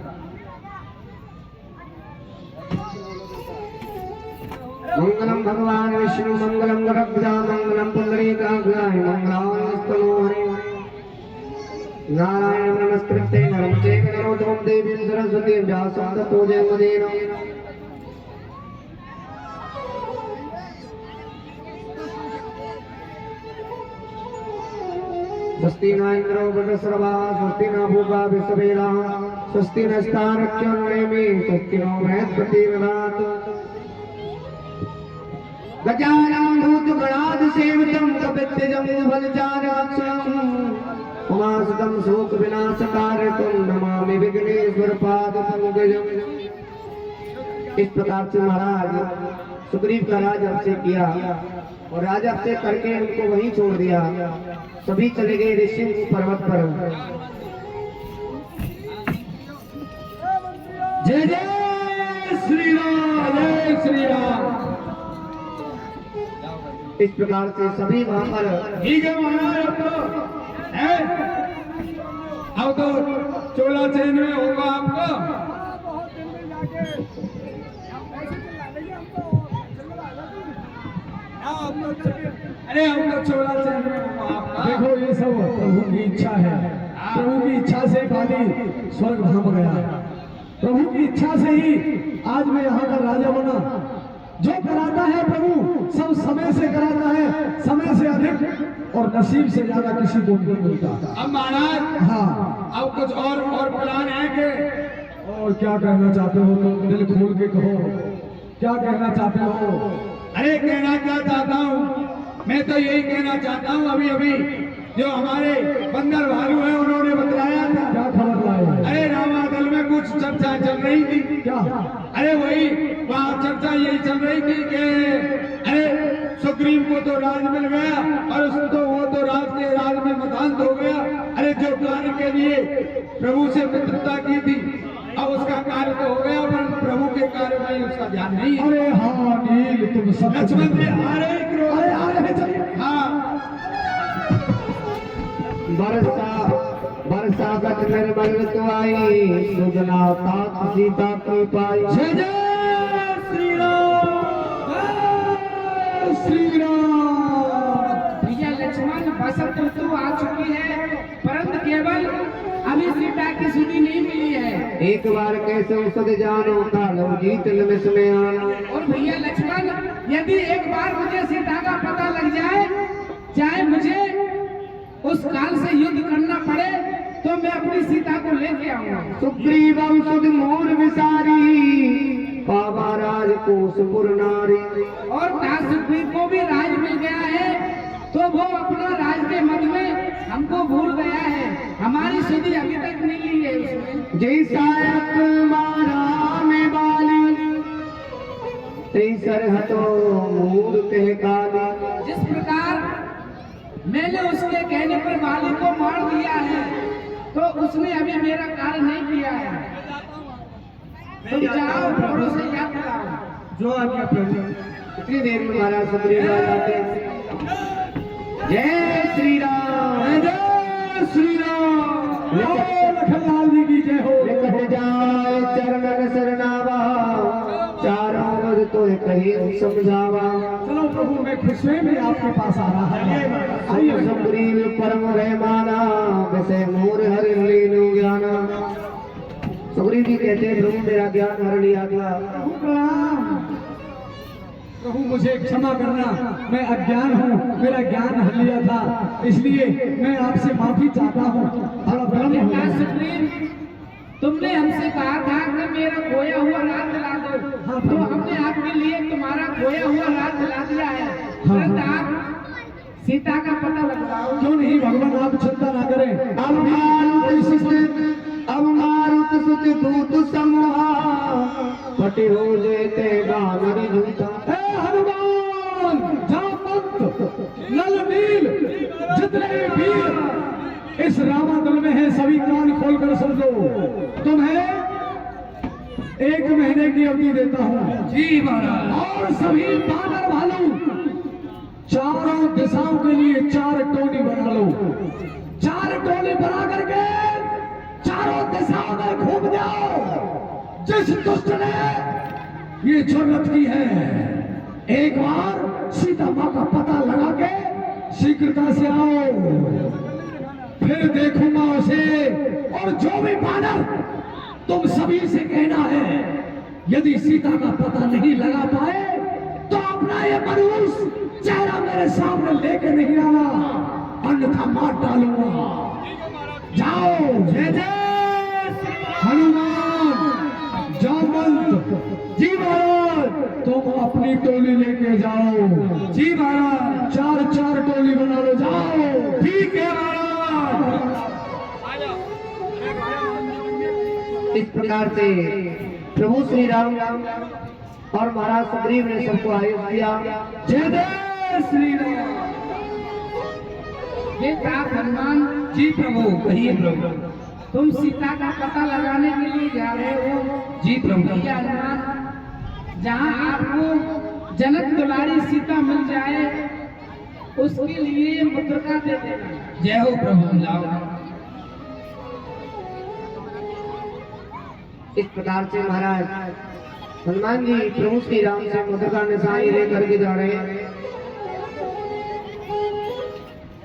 मंगलम भगवान विष्णु मंगलम गरुड़ा मंगलम पुंडरीकाक्षाय मंगलास्तनोहरे। नारायण नमस्कृत्य नरं चैव नरोत्तमं देवीं सरस्वतीं व्यासं ततो जयमुदीरये। स्वस्ति न इंद्रो वृषभा, स्वस्ति न भूपा विश्ववेदाः, स्वस्ति नस्तारक्ष्यो नेमि, स्वस्ति नो बृहस्पतिर्दधातु। गजाननं भूतगणाधिसेवितं कपित्थजं बलचारक्षं, उमासुतं शोकविनाशकारकं नमामि विघ्नेश्वरपादपङ्कजम्। इस प्रकार से महाराज सुग्रीव का राज अभिषेक किया और राज अभिषेक करके उनको वहीं छोड़ दिया। सभी चले गए ऋषि पर्वत पर। जय जय श्री राम, जय श्री राम। इस प्रकार से सभी वहां पर ठीक है महाराज, अब तो चोला चैन में होगा आपको। अरे हम तो चोला चैन में होगा आपका। देखो ये सब प्रभु की इच्छा है। प्रभु की इच्छा से बाली स्वर्ग धाम गया। प्रभु की इच्छा से ही आज मैं यहाँ का राजा बना। जो कराता है प्रभु सब समय से कराता है, समय से अधिक और नसीब से ज्यादा किसी को नहीं मिलता। अब महाराज हाँ, अब कुछ और प्लान है कि और क्या कहना चाहते हो तुम? दिल खोल के कहो, क्या कहना चाहते हो? अरे कहना क्या चाहता हूँ, मैं तो यही कहना चाहता हूँ, अभी अभी जो हमारे बंदर भालू है उन्होंने बतलाया था। क्या खबर लाए? अरे रामादल में कुछ चर्चा चल रही थी। क्या? अरे वही वहाँ चर्चा यही चल रही थी कि अरे सुग्रीव को तो राज मिल गया और उसको वो तो राज में मतांत हो गया। अरे जो कार्य के लिए प्रभु से मित्रता की थी अब उसका कार्य तो हो गया, पर प्रभु के कार्य में उसका ध्यान नहीं है। अरे हाँ नील, तुम सब लक्ष्मण जी आ रहे, चलिए। हाँ वर्षा गत निर्मल तुआई, सुजना तात सीता की पाई। जय जय श्री राम, जय श्री राम। भैया लक्ष्मण बसंत ऋतु आ चुकी है, परंतु केवल अभी सीता की सुधी नहीं मिली है। एक बार कैसे औषध जानो, कालो जीत निमिष में आनो। और भैया लक्ष्मण यदि एक बार मुझे सीता का पता लग जाए, चाहे मुझे उस काल से युद्ध करना पड़े, तो मैं अपनी सीता को लेके आऊंगा। सुग्रीवं सुध मोर विसारी, पावा राजकोषपुर नारी। और सुग्रीव को भी राज मिल गया है, तो वो अपना राज के मद में हमको भूल गया है। हमारी सुधी अभी तक नहीं ली है उसमें। जैसा मारा में बाली, तैसर हतो मूड कह काली। जिस प्रकार मैंने उसके कहने पर बाली को मार दिया है, तो उसने अभी मेरा कार्य नहीं किया है। तुम जाओ प्रभु से याद कराओ। जो आज्ञा प्रभु। कितनी देर में महाराज सुग्रीव आ जाते हैं। जय श्री राम। जय श्री राम। लखनलाल जी की जय हो। लिखत जाए चरणन सरनावा, चारों ओर तो कहीं समझावा। चलो प्रभु, मैं खुशी में आपके पास आ रहा है। आइए। सुग्रीव परम रहमाना, वैसे मोर हर लीनु ज्ञाना। सुग्रीव जी कहते हैं प्रभु मेरा ज्ञान हर लिया गया। प्रभु मुझे क्षमा करना, मैं अज्ञान हूँ, मेरा ज्ञान हर लिया था, इसलिए मैं आपसे माफी चाहता हूँ। थोड़ा विलम्ब हो गया। सुग्रीव, तुमने हमसे कहा था कि मेरा खोया हुआ राज दिला दो, तो हमने आपके लिए तुम्हारा खोया हुआ राज दिला दिया है। तुरंत आप सीता का पता लगाओ। क्यों नहीं भगवान, आप चिंता ना करें। अब मारुत सुत दूत समूहा, पटि हो जेते गानरी झूठा। हे हनुमान, जामवंत, नल नील, जितने भी वीर इस रामादल में हैं, सभी कान खोलकर समझो। तुम्हें 1 महीने की अवधि देता हूँ। जी महाराज। और सभी बानर भालू चारों दिशाओं के लिए 4 टोली बना लो। 4 टोली बना करके चारों दिशाओं में घूम जाओ। जिस दुष्ट ने ये जरूरत की है, एक बार सीता माँ का पता लगा के शीघ्रता से आओ, फिर देखूंगा उसे। और जो भी बानर, तुम सभी से कहना है, यदि सीता का पता नहीं लगा पाए तो अपना ये मनुष्य चेहरा मेरे सामने लेके नहीं आना, अन्यथा मार डालूंगा। जाओ। जय जय हनुमान। जामवंत जी महाराज, तुम अपनी टोली लेके जाओ। जी महाराज। 4 टोली बना लो, जाओ। ठीक है महाराज। इस प्रकार से प्रभु श्री राम और महाराज सुग्रीव ने सबको आयुष दिया। जय जय श्री राम। ये तात हनुमान, जी प्रभु, कहिए प्रभु। तुम सीता का पता लगाने के लिए जा रहे हो। जी प्रभु। ये हनुमान, जहाँ आपको जनक दुलारी सीता मिल जाए, उसके लिए मुद्रिका दे देना। जय हो प्रभु। लाओ। इस प्रकार से महाराज हनुमान जी प्रभु श्री राम से मुद्रिका निशानी लेकर के जा रहे हैं।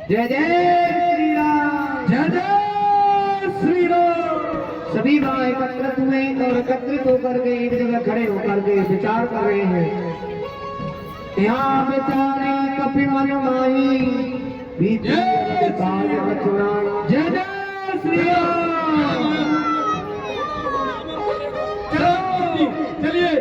जय जय श्री राम। जय जय श्री राम। सभी भाई एकत्रित हुए और एकत्रित होकर के एक जगह खड़े होकर के विचार कर रहे हैं। यहाँ बेचारे कपि मन माही, बीते काज बचुराना। जय जय श्री राम। चलिए।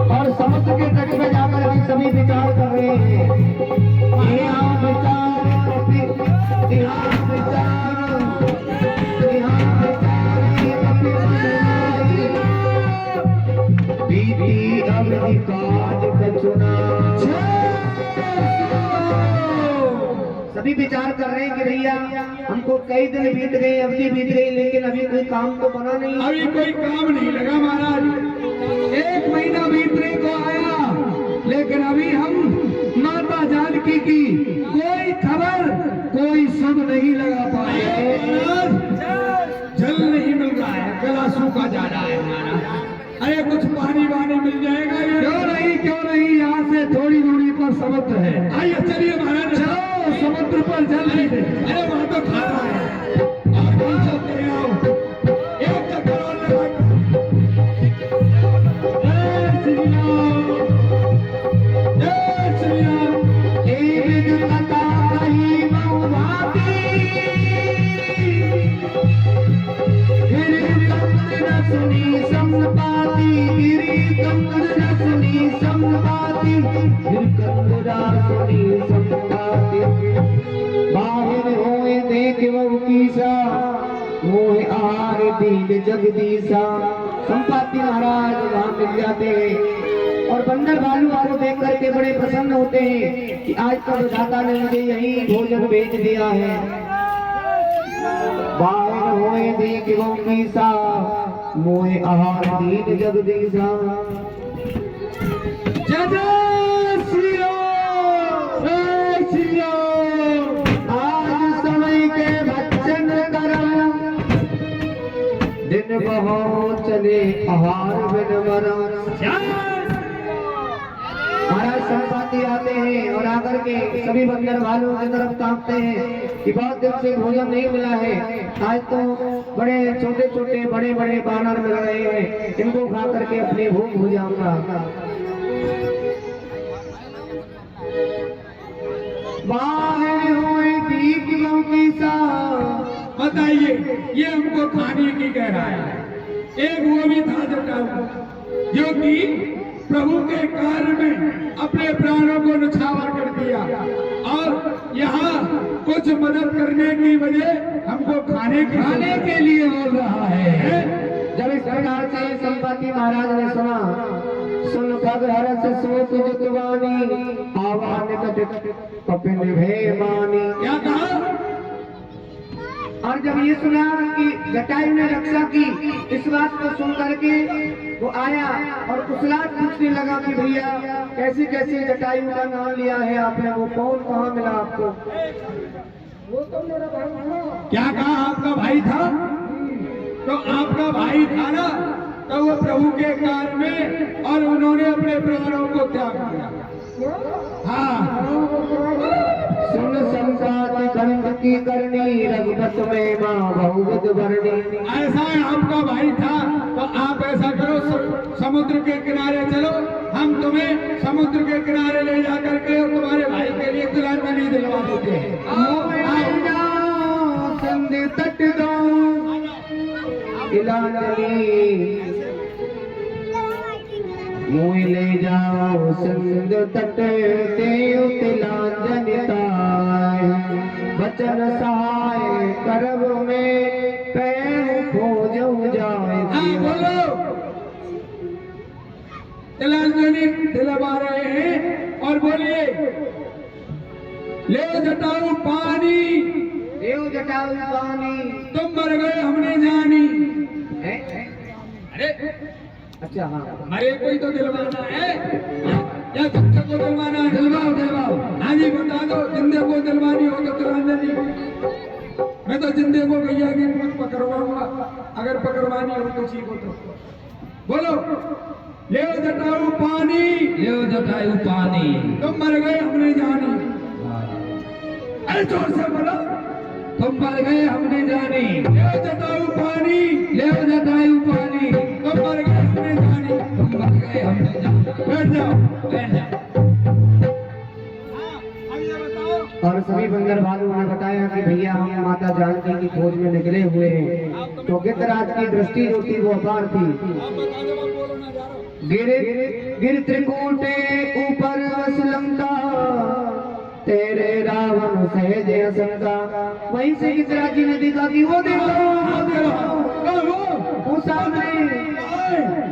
और समुद्र के तट पे जाकर के सभी विचार कर रहे हैं। अभी विचार कर रहे हैं कि भैया हमको कई दिन बीत गए, अवधि बीत गई, लेकिन अभी कोई काम तो बना नहीं। अभी कोई काम नहीं लगा महाराज। 1 महीना बीतने को आया, लेकिन अभी हम माता जानकी की कोई खबर, कोई सुध नहीं लगा पाए। जल नहीं मिल रहा है, गला सूखा जा रहा है हमारा। अरे कुछ पानी वानी मिल जाएगा ये? क्यों नहीं, यहाँ से थोड़ी दूरी पर समुद्र है। आइए चलिए महाराज, चलो समुद्र पर जल लेते। अरे वहां तो खाना है, आप चलते हैं, आओ। एक चक्कर और लगा। जय श्री राम, जय श्री राम। सुनी संपाति गिरी कंगना सुनी संपाति गिर कंगना सुनी संपाति बाहर होए देख बहु कीसा मोहे आहार दीन जगदीसा। संपाति महाराज वहाँ मिल जाते हैं और बंदर भालू को देख करके बड़े प्रसन्न होते हैं कि आज तो विधाता ने मुझे यही भोजन भेज दिया है। बाहर होए देख बहु कीसा मोहे आहार दीन जगदीसा। जय जय श्री राम, जय श्री राम। आज समय के भक्षण करम दिन बहुत चले आहार बिन मरम। महाराज संपाति आते हैं और आकर के सभी बंदर भालू की तरफ ताकते हैं कि बहुत दिन से भोजन नहीं मिला है। आज तो बड़े छोटे छोटे बड़े बड़े बानर मिल रहे हैं, इनको खा करके अपनी भूख बुझाऊंगा। बाहर हुए दीप की सा। बताइए ये हमको खाने की कह रहा है। एक वो भी था जटायु जो कि प्रभु के कार्य में अपने प्राणों को न्यौछावर कर दिया और यहाँ कुछ मदद करने की वजह हमको खाने के लिए बोल रहा है। जब इस प्रकार से संपाति महाराज ने सुना, सुन पग हरस सोच जुतवानी आवान कट कपिन भेमानी। क्या कहा? और जब ये सुना कि जटायु ने रक्षा की, इस बात को सुन करके वो आया और कुशलात पूछने लगा कि भैया कैसे कैसे जटायु का नाम लिया है आपने, वो कौन कहाँ मिला आपको? वो तो मेरा भाई था। क्या कहा? आपका भाई था? तो आपका भाई था ना, तो वो प्रभु के कार्य में और उन्होंने अपने प्राणों को त्याग किया। हाँ, सुन संपात धर्म की करनी रघुपत में माँ बहुविध वर्णी। ऐसा आपका भाई था तो आप ऐसा करो, समुद्र के किनारे चलो, हम तुम्हें समुद्र के किनारे ले जा करके और तुम्हारे भाई के लिए तिलांजलि दिलवा देते हैं। संधि तट दो तिलांजलि मुँह ले जाओ सिंध तट देव तिलांजलि ताय बचन सहाय करब में पैर खोज जाए। बोलो, तिलांजलि दिलवा रहे हैं और बोलिए, ले जटायु पानी, देव जटायु पानी, तुम मर गए हमने जानी। अरे अच्छा हाँ, मरे कोई तो दिलवाना है या जिंदे को दिलवाना है? दिलवाओ। हाँ जी बता दो, जिंदे को दिलवानी हो तो तिलांजलि। मैं तो जिंदे को भैया की पकड़वाऊंगा, अगर पकड़वानी हो तो सीखो तो। बोलो, ले जटायु पानी, ले जटायु पानी, तुम मर गए हमने जानी। अरे जोर से बोलो, तुम मर गए हमने जानी। ले जटायु पानी, ले जटायु पानी, तुम मर गए हमने जानी। तुम मर गए हमने जानी। बैठ जाओ, बैठ जाओ। और सभी बंदर भालू ने बताया कि भैया हम माता जानकी की खोज में निकले हुए हैं। तो गिद्धराज की दृष्टि जो थी वो अपार थी। गिर गिर त्रिकूटे ऊपर वस लंका तेरे रावण सहज असंका। वहीं से गिद्धराज जी ने देखा कि वो देखो वो सामने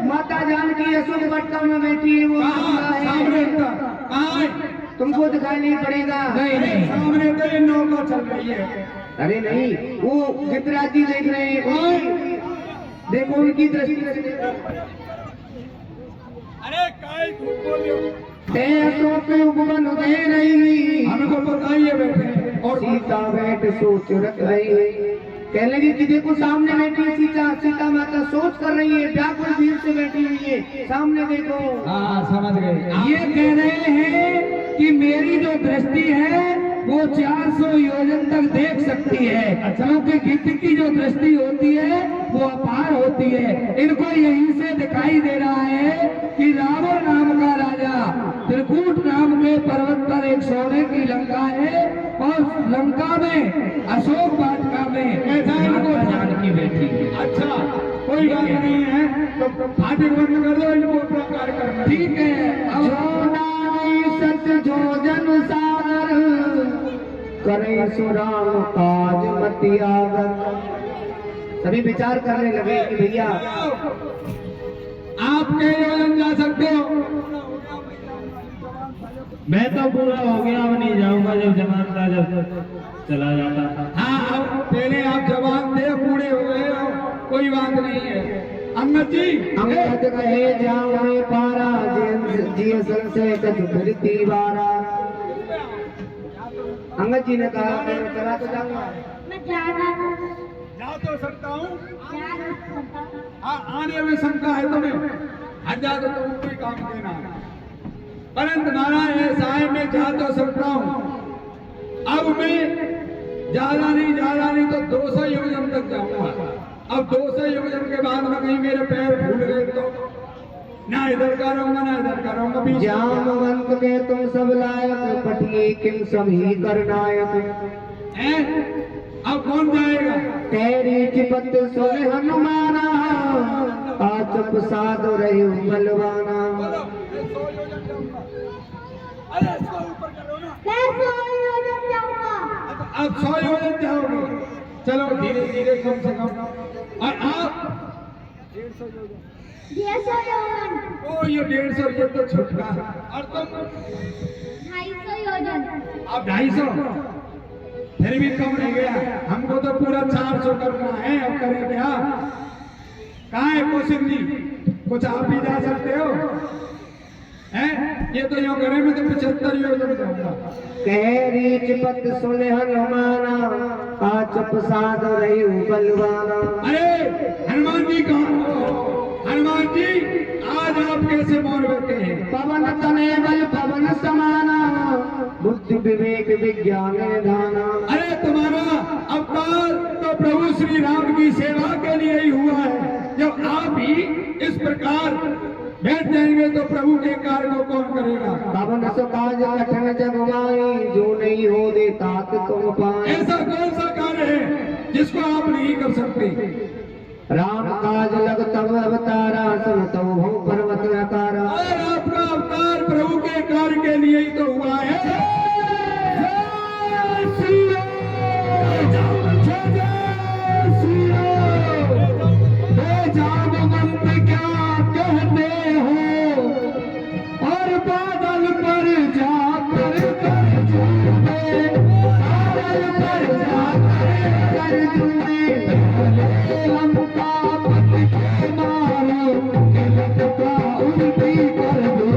माता जानकी अशोक वट में बैठी है। वो कहाँ है? तुमको दिखाई नहीं पड़ेगा। नहीं नहीं सामने तो ये नौका चल रही है। अरे नहीं, वो गिरिराज जी देख रहे हैं, देखो उनकी दृष्टि। अरे काय झूठ बोल रहे हो? पैसों पे उपवन दे रही, हमको बताइए बैठे और सीता बैठ सोच रख रही। कह लगी कि देखो सामने बैठी है सीता, सीता माता सोच कर रही है, व्याकुल भीड़ से बैठी हुई है, सामने देखो। हाँ समझ गए। ये कह रहे हैं कि मेरी जो दृष्टि है वो 400 योजन तक देख सकती है, क्योंकि गिद्ध की जो दृष्टि होती है वो अपार होती है। इनको यहीं से दिखाई दे रहा है कि रावण नाम का राजा त्रिकूट नाम के पर्वत पर एक सोने की लंका है, और लंका में अशोक वाटिका में माता जानकी बैठी है। अच्छा कोई बात नहीं है, तो फाटक बंद कर दो, इनको अपना कार्य करना। ठीक है। अब सत जो जन सागर करे सुराम काज मति आगर। सभी विचार करने लगे कि भैया आपके योजन जा सकते हो। मैं तो पूरा हो गया, अब नहीं जाऊंगा जब जवान था, जब चला जाता। हाँ अब पहले आप जवान थे, पूरे हो गए हो, कोई बात नहीं है। अंगद जी अंगद कहे जाऊँ पारा, जिय संशय कछ फिरती वारा। अंगद जी ने कहा मैं चला तो जाऊंगा, जा तो सकता हूँ। हाँ आने में शंका है तुम्हें, हट जा तो तुम कोई काम देना है, परंतु महाराज ऐसा है मैं जा तो सकता हूँ। अब मैं ज्यादा नहीं तो 200 योजन तक जाऊंगा। अब 200 योजन के बाद में कहीं मेरे पैर फूल गए तो ना इधर का रहूंगा ना इधर का रहूंगा। बीच में जामवंत के तुम सब लायक, पठिए किम सभी करनायक। हैं? अब कौन जाएगा? तेरी चिपत सोए हनुमाना, आचप साध रही बलवाना। बोलो, मैं 100 योजन जाऊंगा। अरे इसको ऊपर करो ना। अब 100 योजन जाओगे, चलो धीरे धीरे कम से कम। और आप 150 योजन। ओ ये 150 ये तो छुटका। और तुम 250 अब 250, फिर भी कम नहीं गया। हमको तो पूरा 400 करना है। अब करें क्या? कहाँ है कौशिक जी, कुछ आप भी जा सकते हो हैं? ये तो यूँ करें मैं तो 75 योजन जाऊंगा। तेरी चिपत सुने हनुमाना, आचप साध रही बलवाना। अरे हनुमान जी कहाँ? हनुमान जी आज आप कैसे मौन बैठे हैं? पवन तने बल पवन समाना, बुद्धि विवेक विज्ञान निधाना। अरे तुम्हारा अवतार तो प्रभु श्री राम की सेवा के लिए ही हुआ है। जब आप ही इस प्रकार बैठ जाएंगे तो प्रभु के कार्य को कौन करेगा? पवन सुकाज कठिन जग माई, जो नहीं हो दे तात तुम पाए। ऐसा कौन सा कार्य है जिसको आप नहीं कर सकते? राम काज लग तब अवतारा, सुन तब भव पर्वत आकारा। और आपका अवतार प्रभु के कार्य के लिए ही तो हुआ है। क्या कहते हो, और बादल पर जाकर कर झूमे, बादल पर जाकर कर झूमे। लंका पति के मारो, लंका उल्टी कर दो।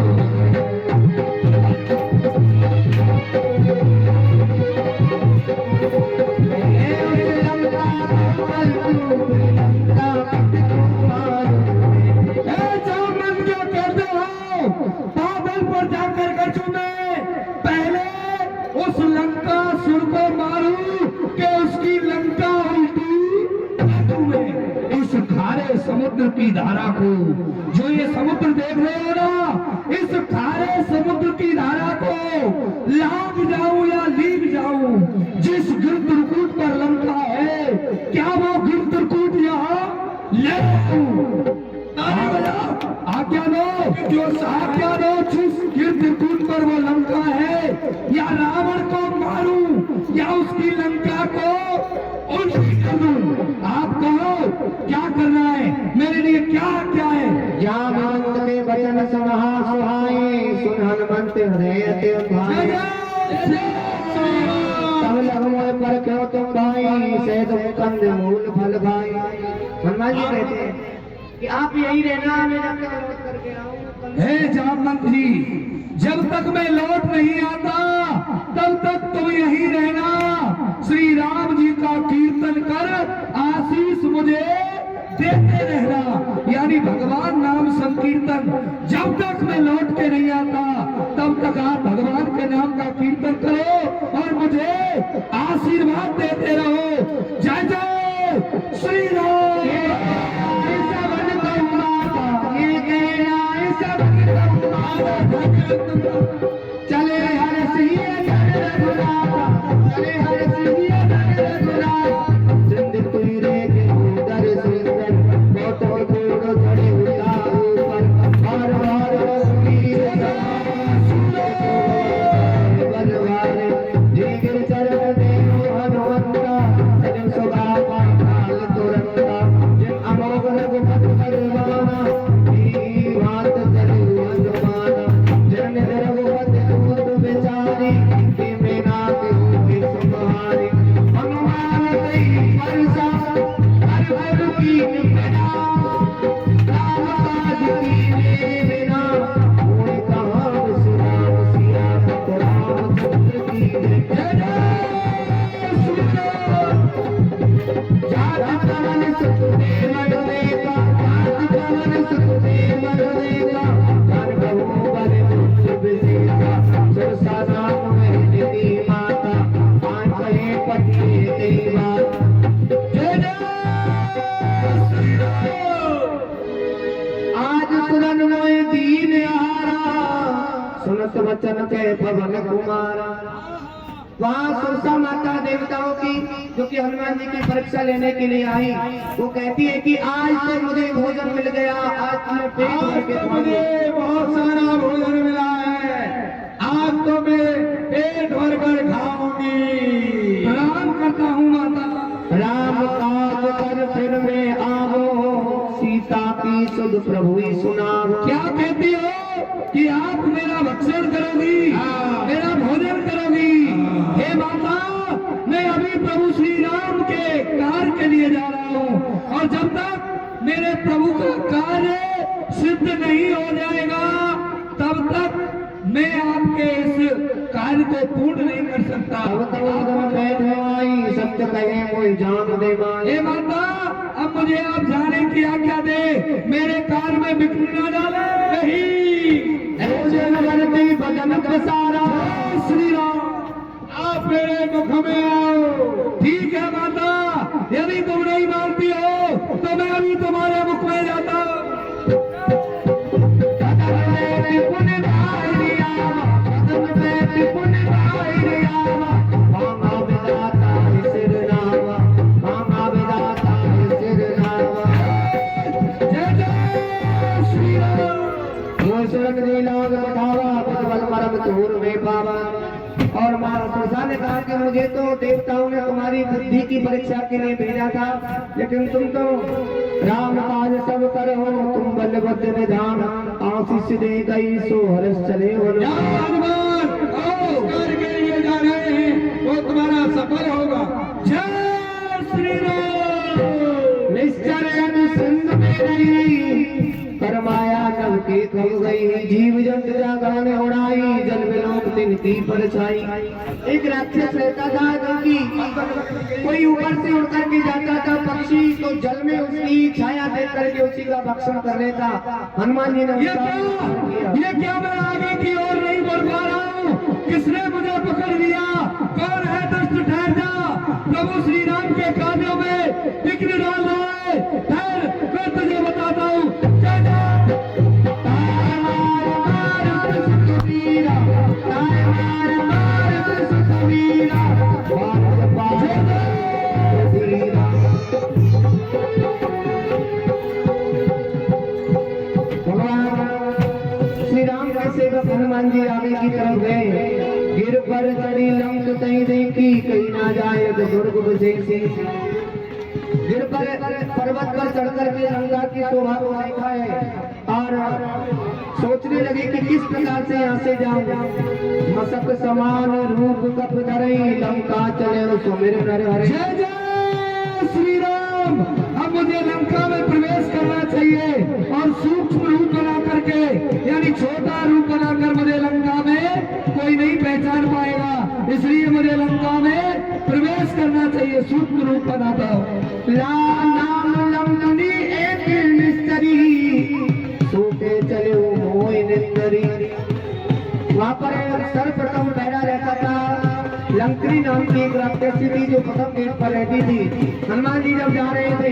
बादल पर जाकर कर चुमे, पहले उस लंका सुर को मारू कि उसकी लंका उल्टी हुए। इस खारे समुद्र की धारा को, जो ये समुद्र देख रहे हो ना, इस खारे समुद्र की धारा को लाग जाऊं या लीग जाऊं, जिस गिरत्रकूट पर लंका है, क्या वो गिरत्रकूट यहाँ ले आऊं? आज्ञा दो, जो आज्ञा दो, जिस गिरत्रकूट पर वो लंका है, या रावण को मारूं या उसकी लंका को उल्टी कर दूं। आप कहो क्या करना है, मेरे लिए क्या क्या है? जामवंत के वचन सुहा सुहाए, सुन हनुमंत ते हृदय ते भाई तब लगमोय पर क्यों तुम भाई सेद कंद मूल फल भाई। हनुमान जी कहते हैं कि आप यही रहना, मैं जब तक लौट करके आऊं। हे जामवंत जी, जब तक मैं लौट नहीं आता तब तक तुम यही रहना। श्री राम जी का कीर्तन कर आशीष मुझे देते रहना, यानी भगवान नाम संकीर्तन। जब तक मैं लौट के नहीं आता तब तक आप भगवान के नाम का कीर्तन करो और मुझे आशीर्वाद देते रहो। जय जय श्री राम। चले हर सिया चले हर सिया जिंद कोई रे के उधर सुंदर फोटो जोड़ो खड़े उठा ऊपर बार बार बलवार जिगर चरण देव हनुमंता सजन सुभावा काल तुरंता जिन अमोघ रघुपति परवाना की बात चली हनुमाना जन रघुपति दूत बेचारी के मेना के होते सुमारी हनुमान कई परसा हर हर की बिना राम काज की मेरे बिना कोई कहां सुनाम सिया रामचंद्र की जय जय श्री राम। जात कवन सुखदेव मरदेगा, जात कवन सुखदेव मरदेगा, धन बहु बल मुझ विजेगा, सुरसा नाम में निधि माता, पान कहे पति देवा। जय जय श्री राम। आज सुनन मोय दीन हारा, सुनत वचन के पवन कुमारा। वहाँ सुरसा माता देवताओं की जो कि हनुमान जी की परीक्षा लेने के लिए आई, वो कहती है कि आज तो मुझे भोजन मिल गया, आज मैं पेट भर के मुझे बहुत सारा भोजन मिला है, आज तो मैं पेट भर कर खाऊंगी। प्रणाम करता हूँ माता। राम काज कर फिर में आवो, सीता की सुध प्रभु ही सुनावो। क्या कहती हो कि आप मेरा भक्षण करोगी, मेरा भोजन करोगी? हे माता, मैं अभी प्रभु श्री राम के कार्य के लिए जा रहा हूँ और जब तक मेरे प्रभु का कार्य सिद्ध नहीं हो जाएगा तब तक मैं आपके इस कार्य को पूर्ण नहीं कर सकता। सत्य कहे कोई जान दे माई। हे माता, अब मुझे आप जाने की आज्ञा दे, मेरे कार्य में विघ्न न डाले। नहीं भजन प्रसारा श्री राम। आप मेरे मुख में आओ। ठीक है माता, यदि तुम नहीं मानती हो तो मैं अभी तुम्हारे मुख में जाता हूँ। और माँ तुलसा ने कहा कि मुझे तो देवताओं ने तुम्हारी बुद्धि की परीक्षा के लिए भेजा था, लेकिन तुम तो राम काज सब करो, तुम बलभद्र विधान आशीष दे गई सो हर्ष चले हो। कार्य के लिए जा रहे हैं वो तुम्हारा सफल होगा। जय श्री राम। निश्चर सिंध में रही करमाया नव के खो गई, जीव जंतु जागरण उड़ाई, जल विलोक तिनकी परछाई। एक राक्षस रहता था जो कि कोई ऊपर से उड़ करके जाता था पक्षी, तो जल में उसकी छाया देख करके उसी का भक्षण कर लेता। हनुमान जी ने ये क्या मैं आगे की ओर नहीं बढ़ पा रहा हूँ? किसने मुझे पकड़ लिया? कौन है? दुष्ट ठहर जा। प्रभु श्री राम के कार्यों में विघ्न डाल रहा है। ठहर, मैं तुझे बताता हूँ। हनुमान जी आगे की तरफ गए, गिर पर चढ़ी लंक तई देखी, कहीं ना जाए तो दुर्ग बसेसी। गिर पर पर्वत पर चढ़कर के लंका की शोभा को देखा है और सोचने लगे कि किस प्रकार से यहाँ से जाऊं। मसक समान रूप कप धरई लंका चले सुमिर नर हरे। जय जय श्री राम। अब मुझे लंका में प्रवेश करना चाहिए और सूक्ष्म रूप बना करके, यानी छोटा रूप बनाकर मुझे लंका में कोई नहीं पहचान पाएगा, इसलिए मुझे लंका में प्रवेश करना चाहिए। सूक्ष्म रूप बनाता हूँ। नाम लंबनी एक मिस्त्री सूखे चले मोय निंदरी। वहाँ पर सर्वप्रथम पहरा रहता था लंकरी नाम की एक राक्षसी थी जो प्रथम गेट पर रहती थी। हनुमान जी जब जा रहे थे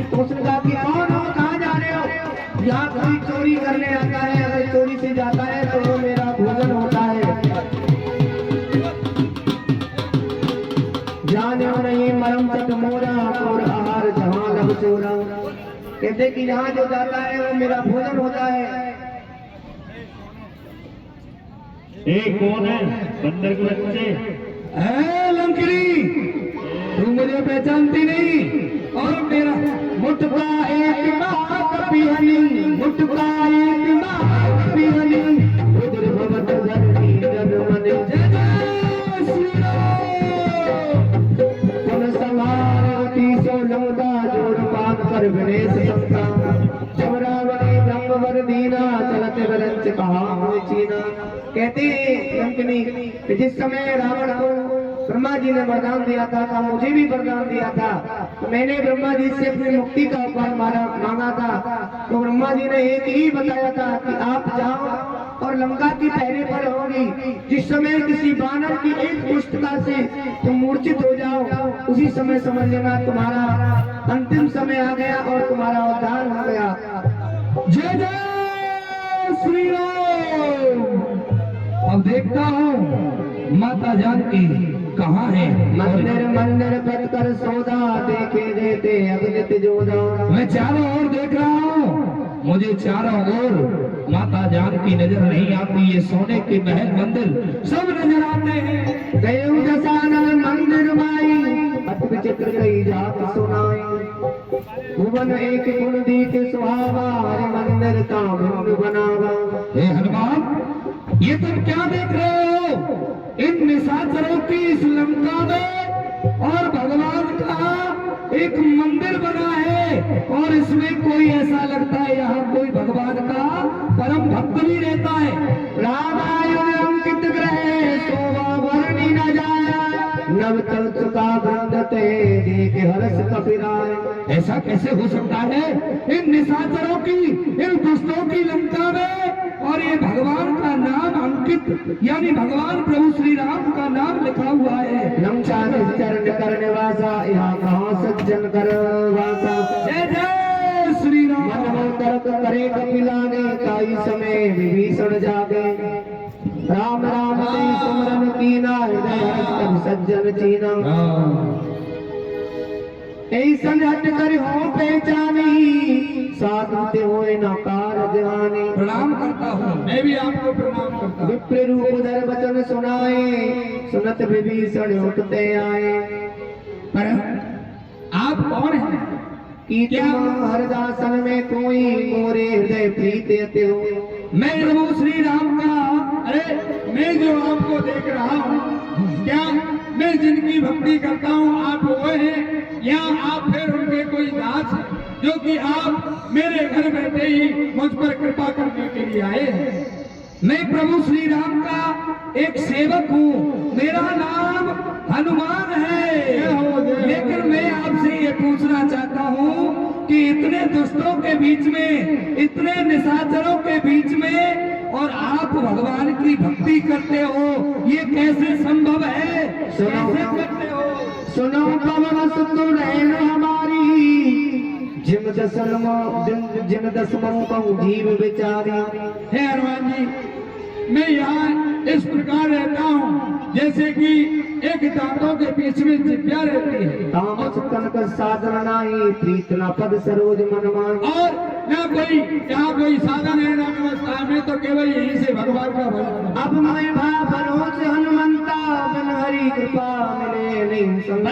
तो उसने कहा कि कौन हो, कहाँ जा रहे हो? यहाँ कोई चोरी करने आता है, अगर चोरी से जाता है तो वो मेरा भोजन होता है। जाने नहीं मरम चट मोरा और आहार जहाँ लब चोरा। कहते कि यहाँ जो जाता है वो मेरा भोजन होता है। कौन है? बंदर के बच्चे। है लंकरी, तू मुझे पहचानती नहीं। और मेरा मुठका एक बात पिहनी, मुठका एक बात पिहनी, उधर भवत धरती जन मन। जय जय श्री राम। पुन समारती सो लंका जोड़ पान कर विनेश संता। चमरावणी ब्रह्मवर दीना चलते बरंच कहा चीना। कहते लंकनी जिस समय रावण को ब्रह्मा जी ने वरदान दिया था मुझे भी वरदान दिया था, तो मैंने ब्रह्मा जी से अपनी मुक्ति का उपाय मांगा था। तो ब्रह्मा जी ने एक ही बताया था कि आप जाओ और लंका की पहरे पर होगी। जिस समय किसी बानर की एक पुष्टका से तुम मूर्छित हो जाओ, उसी समय समझ लेना तुम्हारा अंतिम समय आ गया और तुम्हारा उद्धार हो गया। जय जय श्री राम। अब देखता हूँ माता जानकी कहाँ है। मंदिर मंदिर पद कर सौदा देखे देते अगनित जोदा। मैं चारों ओर देख रहा हूँ, मुझे चारों ओर माता जानकी नजर नहीं आती। ये सोने के महल मंदिर सब नजर आते हैं। गयु दशानन मंदिर माई अति विचित्र कई जात सुनाई। भुवन एक गुण दीक सुहावा हरि मंदिर का भिन्न बनावा। हे हनुमान, ये तुम क्या देख रहे हो? इन निशाचरों की इस लंका में और भगवान का एक मंदिर बना है और इसमें कोई ऐसा लगता है यहाँ कोई भगवान का परम भक्त भी रहता है। रामायण अंकित ग्रह शोभा वर्णि न जाय। नव चल चुका वृंदते देख हर्ष कपिराय। ऐसा कैसे हो सकता है? इन निशाचरों की, इन दुष्टों की लंका में और ये भगवान का नाम अंकित, यानी भगवान प्रभु श्री राम का नाम लिखा हुआ है। लंका चरण करने वासा यहाँ कहाँ सज्जन कर वासा। जय जय श्री राम। मन तर्क करे कपिलाने काई समय विभीषण जागे। राम राम से सुमरन कीना हृदय हर्ष कर सज्जन चीना। ऐसन हट कर हो पहचानी साधते हुए नकार जहानी। प्रणाम करता हूँ। मैं भी आपको प्रणाम करता हूँ। विप्र रूप उधर वचन सुनाए सुनत विभीषण उठते आए। पर आप कौन हैं? कि तुम हरदासन में कोई मोरे हृदय प्रीत अति हो। मैं प्रभु श्री राम का। अरे मैं जो आपको देख रहा हूँ, क्या मैं जिनकी भक्ति करता हूँ आप वो हैं या आप फिर उनके कोई दास हैं जो कि आप मेरे घर बैठे ही मुझ पर कृपा करने के लिए आए हैं? मैं प्रभु श्री राम का एक सेवक हूँ, मेरा नाम हनुमान है। लेकिन मैं आपसे ये पूछना चाहता हूँ कि इतने दुष्टों के बीच में, इतने निशाचरों के बीच में और आप भगवान की भक्ति करते हो, ये कैसे संभव है? कैसे करते हो? सुनो पवन सुतुर हमारी जिम दसमों कहूँ जीव बेचारी। हे हनुमान जी, मैं यहाँ इस प्रकार रहता हूँ जैसे कि एक दांतों के बीच में जिभ्या रहती है। तामस कनक साधन नाई प्रीत न पद सरोज मन माई। और न कोई यहाँ कोई साधन है न व्यवस्था में, तो केवल यहीं से भगवान का भजन। अब मैं भरोस हनुमंता बिन हरि कृपा मिले नहीं संग।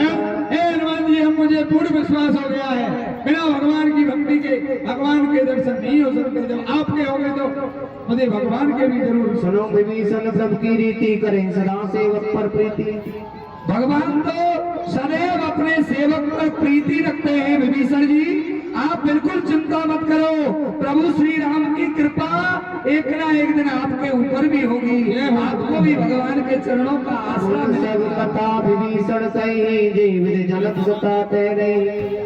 हे हनुमान जी, हम मुझे पूर्ण विश्वास हो गया है बिना भगवान की भक्ति के, भगवान के दर्शन तो नहीं हो सकते, जब आपके हो गए तो मुझे भगवान के भी जरूर। सुनो विभीषण सबकी रीति करें सदा सेवक पर प्रीति। भगवान तो सदैव अपने सेवक पर प्रीति रखते हैं विभीषण जी, आप बिल्कुल चिंता मत करो। प्रभु श्री राम की कृपा एक ना एक दिन आपके ऊपर भी होगी, आपको भी भगवान के चरणों का आसरा सब मिलेगा। कथा विभीषण कही जीवित जलत सता तेरे।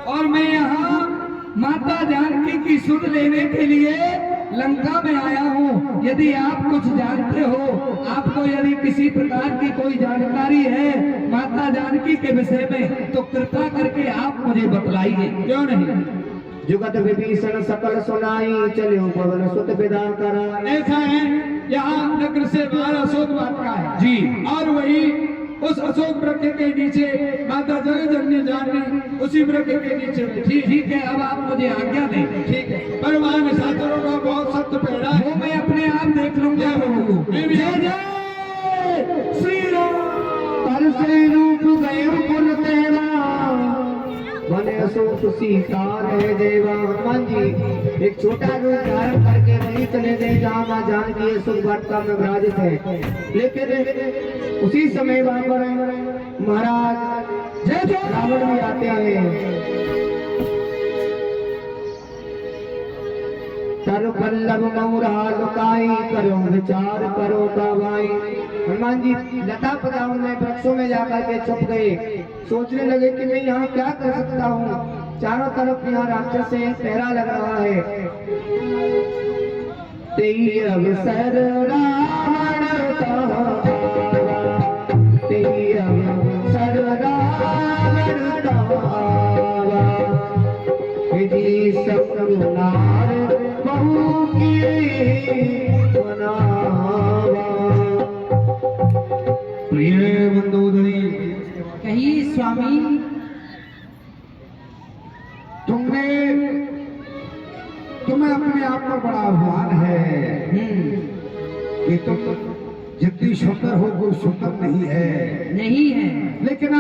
और मैं यहाँ माता जानकी की सुध लेने के लिए लंका में आया हूँ। यदि आप कुछ जानते हो, आपको यदि किसी प्रकार की कोई जानकारी है माता जानकी के विषय में, तो कृपा करके आप मुझे बतलाइए। क्यों नहीं? जुगत विभीषण सकल सुनाई चलो पवन सुत विदा करा। ऐसा है, यहाँ नगर से बाहर अशोक वाटिका है जी। और वही उस अशोक वृक्ष के नीचे माता जगजननी जानकी उसी वृक्ष के नीचे बैठी। ठीक है, अब आप मुझे आज्ञा दें। ठीक है, पर वहाँ निशाचरों का बहुत सख्त पहरा है। वो मैं अपने आप देख लूंगा। मैं भी- जय जय श्री राम। पर से रूप गए पुन तेरा बने अशोक सीता रहे देवा। हनुमान जी एक छोटा रूप धारण करके वहीं चले गए जहाँ माँ जानकी अशोक वाटिका में विराजित है। लेकिन उसी समय वहाँ पर महाराज जय जय रावण भी आते हैं। तर पल्लव मऊरा लुकाई करो विचार करो का भाई। हनुमान जी लता पताओं में वृक्षों में जाकर के छुप गए, सोचने लगे कि मैं यहाँ क्या कर सकता हूँ। चारों तरफ यहाँ राक्षस से पहरा लग रहा है। तेई अवसर रावण का, तेई अवसर रावण का, विधि सकुनार बहु की बनावा। प्रिय मंदोदरी, कहिए स्वामी। तुम्हें अपने आप पर बड़ा अभिमान है कि तुम जितनी सुंदर हो कोई सुंदर नहीं है। नहीं है। लेकिन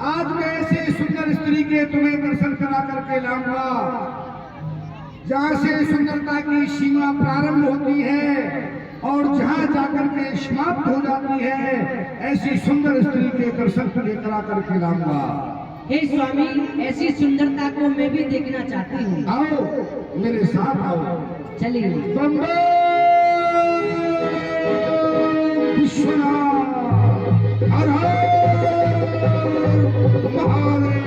आज मैं ऐसे सुंदर स्त्री के तुम्हें दर्शन करा करके लाऊंगा जहाँ से सुंदरता की सीमा प्रारंभ होती है और जहाँ जाकर के समाप्त हो जाती है, ऐसी सुंदर स्त्री के दर्शन तुझे करा करके लाऊंगा। हे स्वामी, ऐसी सुंदरता को मैं भी देखना चाहती हूँ। आओ मेरे साथ आओ। चलिए। बंदे विश्वनाथ हर हर महादेव।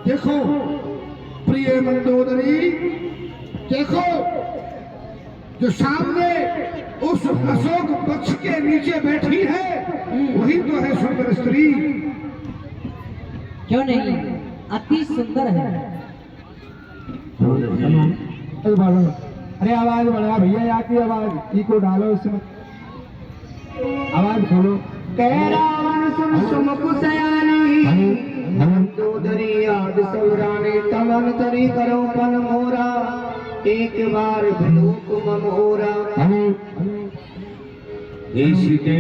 देखो प्रिय मंदोदरी, देखो जो सामने उस अशोक वृक्ष के नीचे बैठी है वही तो है सुंदर स्त्री। क्यों नहीं, अति सुंदर है। अरे आवाज बढ़ा भैया, यहाँ की आवाज ई को डालो इसमें, आवाज खोलो। कह रावण सुन सुमुख सयानी मंदोदरी याद सौराने तमन तरी करो पन मोरा एक बार विलोक ममोरा। सीते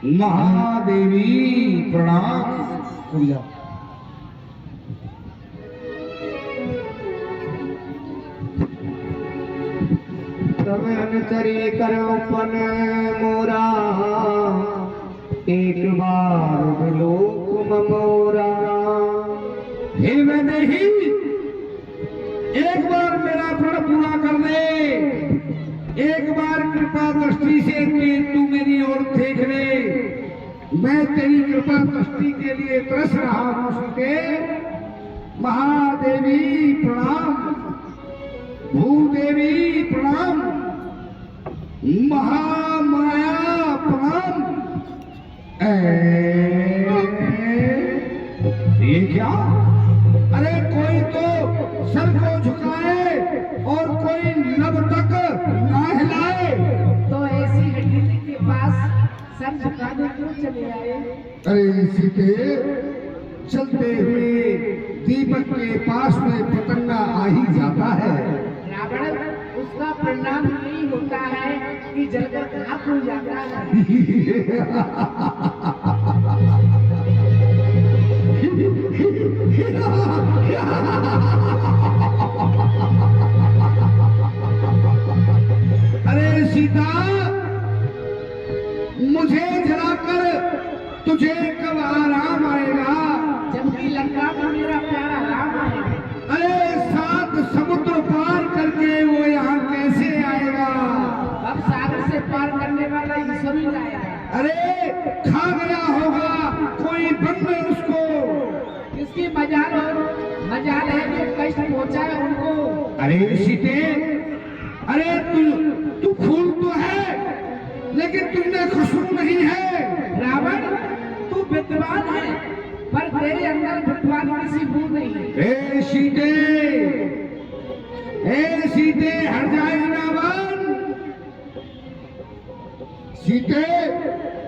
महादेवी प्रणाम। तमन तरी करो पन मोरा एक बार विलोक ममोरा। हे मैं नहीं, एक बार मेरा प्रण पूरा कर दे, एक बार कृपा दृष्टि से तू मेरी ओर देख ले। मैं तेरी कृपा दृष्टि के लिए तरस रहा हूं। सुनते महादेवी प्रणाम, भूदेवी प्रणाम, महामाया प्रणाम। ये क्या? अरे कोई तो सर को झुकाए और कोई लब तक ना हिलाए। तो ऐसी हड्डी के पास सर झुकाने क्यों चले आए? अरे सीते, चलते हुए दीपक के पास में पतंगा आ ही जाता है। रावण, उसका परिणाम यही होता है कि जलकर खाक हो जाता है। अरे सीता, मुझे जलाकर तुझे कब आराम आएगा? जबकि लंका में मेरा प्यारा राम है। अरे 7 समुद्र पार करके वो यहाँ कैसे आएगा? अब सागर से पार करने वाला ईश्वर ही लाएगा। अरे खा गया होगा कोई बन में उसको। किसकी मजाल है जो कष्ट पहुंचा है उनको। अरे सीते, अरे तू फूल तो है लेकिन तुमने खुशबू नहीं है। रावण, तू विद्वान है पर तेरे अंदर विद्वान किसी गुण नहीं है। ए सीते हट जाए रावण। सीते,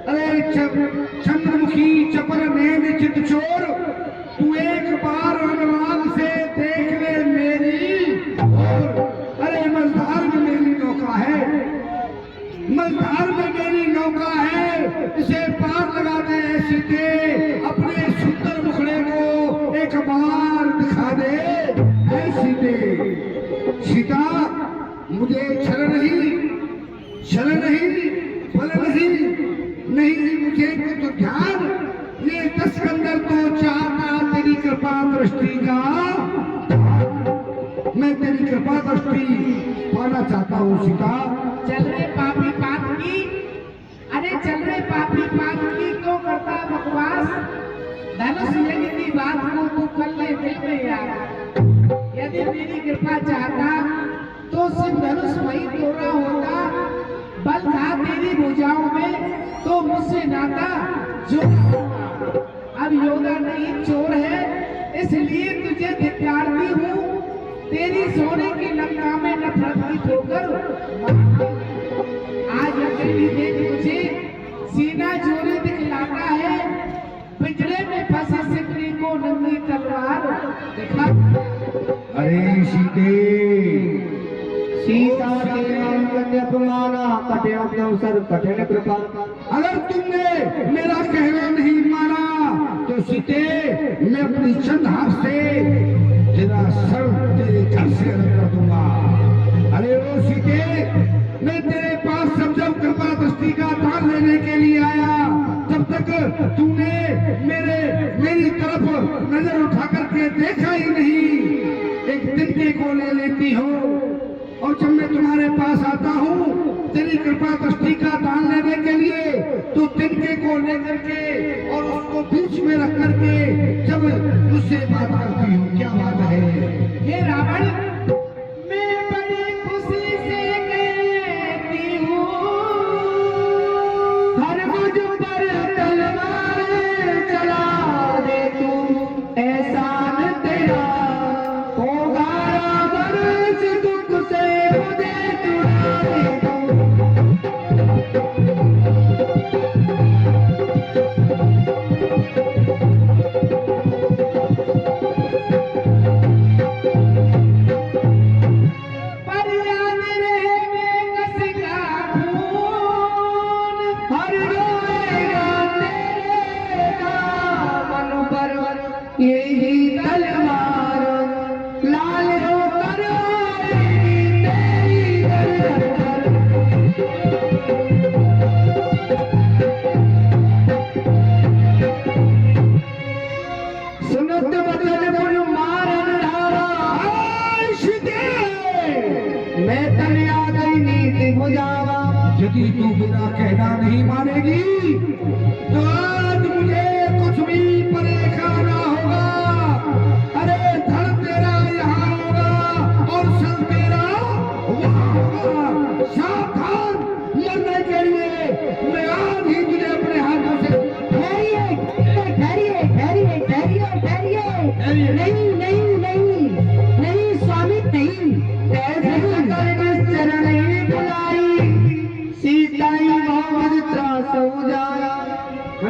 अरे चंद्रमुखी चपर नैन चित चोर, तू एक बार अनुराग से देख ले मेरी। अरे मझधार में मेरी नौका है, मझधार में मेरी नौका है, इसे पार लगा दे सीते। अपने सुंदर मुखड़े को एक बार दिखा दे। ऐ सीते, सीता, मुझे छल नहीं, बल नहीं मुझे तो ध्यान। ये 10 कंदर तो चाहता तेरी कृपा दृष्टि का, मैं तेरी कृपा दृष्टि पाना चाहता हूँ सीता। चल रे पापी पातकी, अरे चल रे पापी पातकी, क्यों करता बकवास? धनुष यज्ञ की बात को तू कर ले दिल में यार। यदि मेरी कृपा चाहता तो सिर्फ धनुष वही तोड़ा होता। बल था तेरी भुजाओं में तो मुझसे नाता जोड़ा होता। अब योगा नहीं चोर है, इसलिए तुझे धिक्कारती हूँ। तेरी सोने की लंका में नफरत की ठोकर आज अकेली देख मुझे सीना जोरे दिखलाता है। पिंजरे में फंसे सिकरी को नंगी तलवार दिखा। अरे सीता के नाम कन्या प्रमाना कटे अवसर कठिन कृपा। अगर तुमने मेरा कहना नहीं माना तो सीते, मैं अपनी चंद हाथ से तेरा सर तेरे घर से अलग कर दूंगा। अरे ओ सीते, मैं तेरे पास जब कृपा दृष्टि का दान लेने के लिए आया, तब तक तूने मेरी तरफ नजर उठा करके देखा ही नहीं। एक तिनके को ले लेती हो, और जब मैं तुम्हारे पास आता हूँ तेरी कृपा दृष्टि का दान लेने के लिए, तो तिनके को लेकर के और उसको बीच में रख करके जब उससे बात करती हूँ, क्या बात है? हे रावण, मैं बड़ी खुशी से कहती हूँ, हर मुझ पर तलवार चला दे तू, एहसान तेरा होगा रावण से दुख से मुझे छुड़ा दे तू।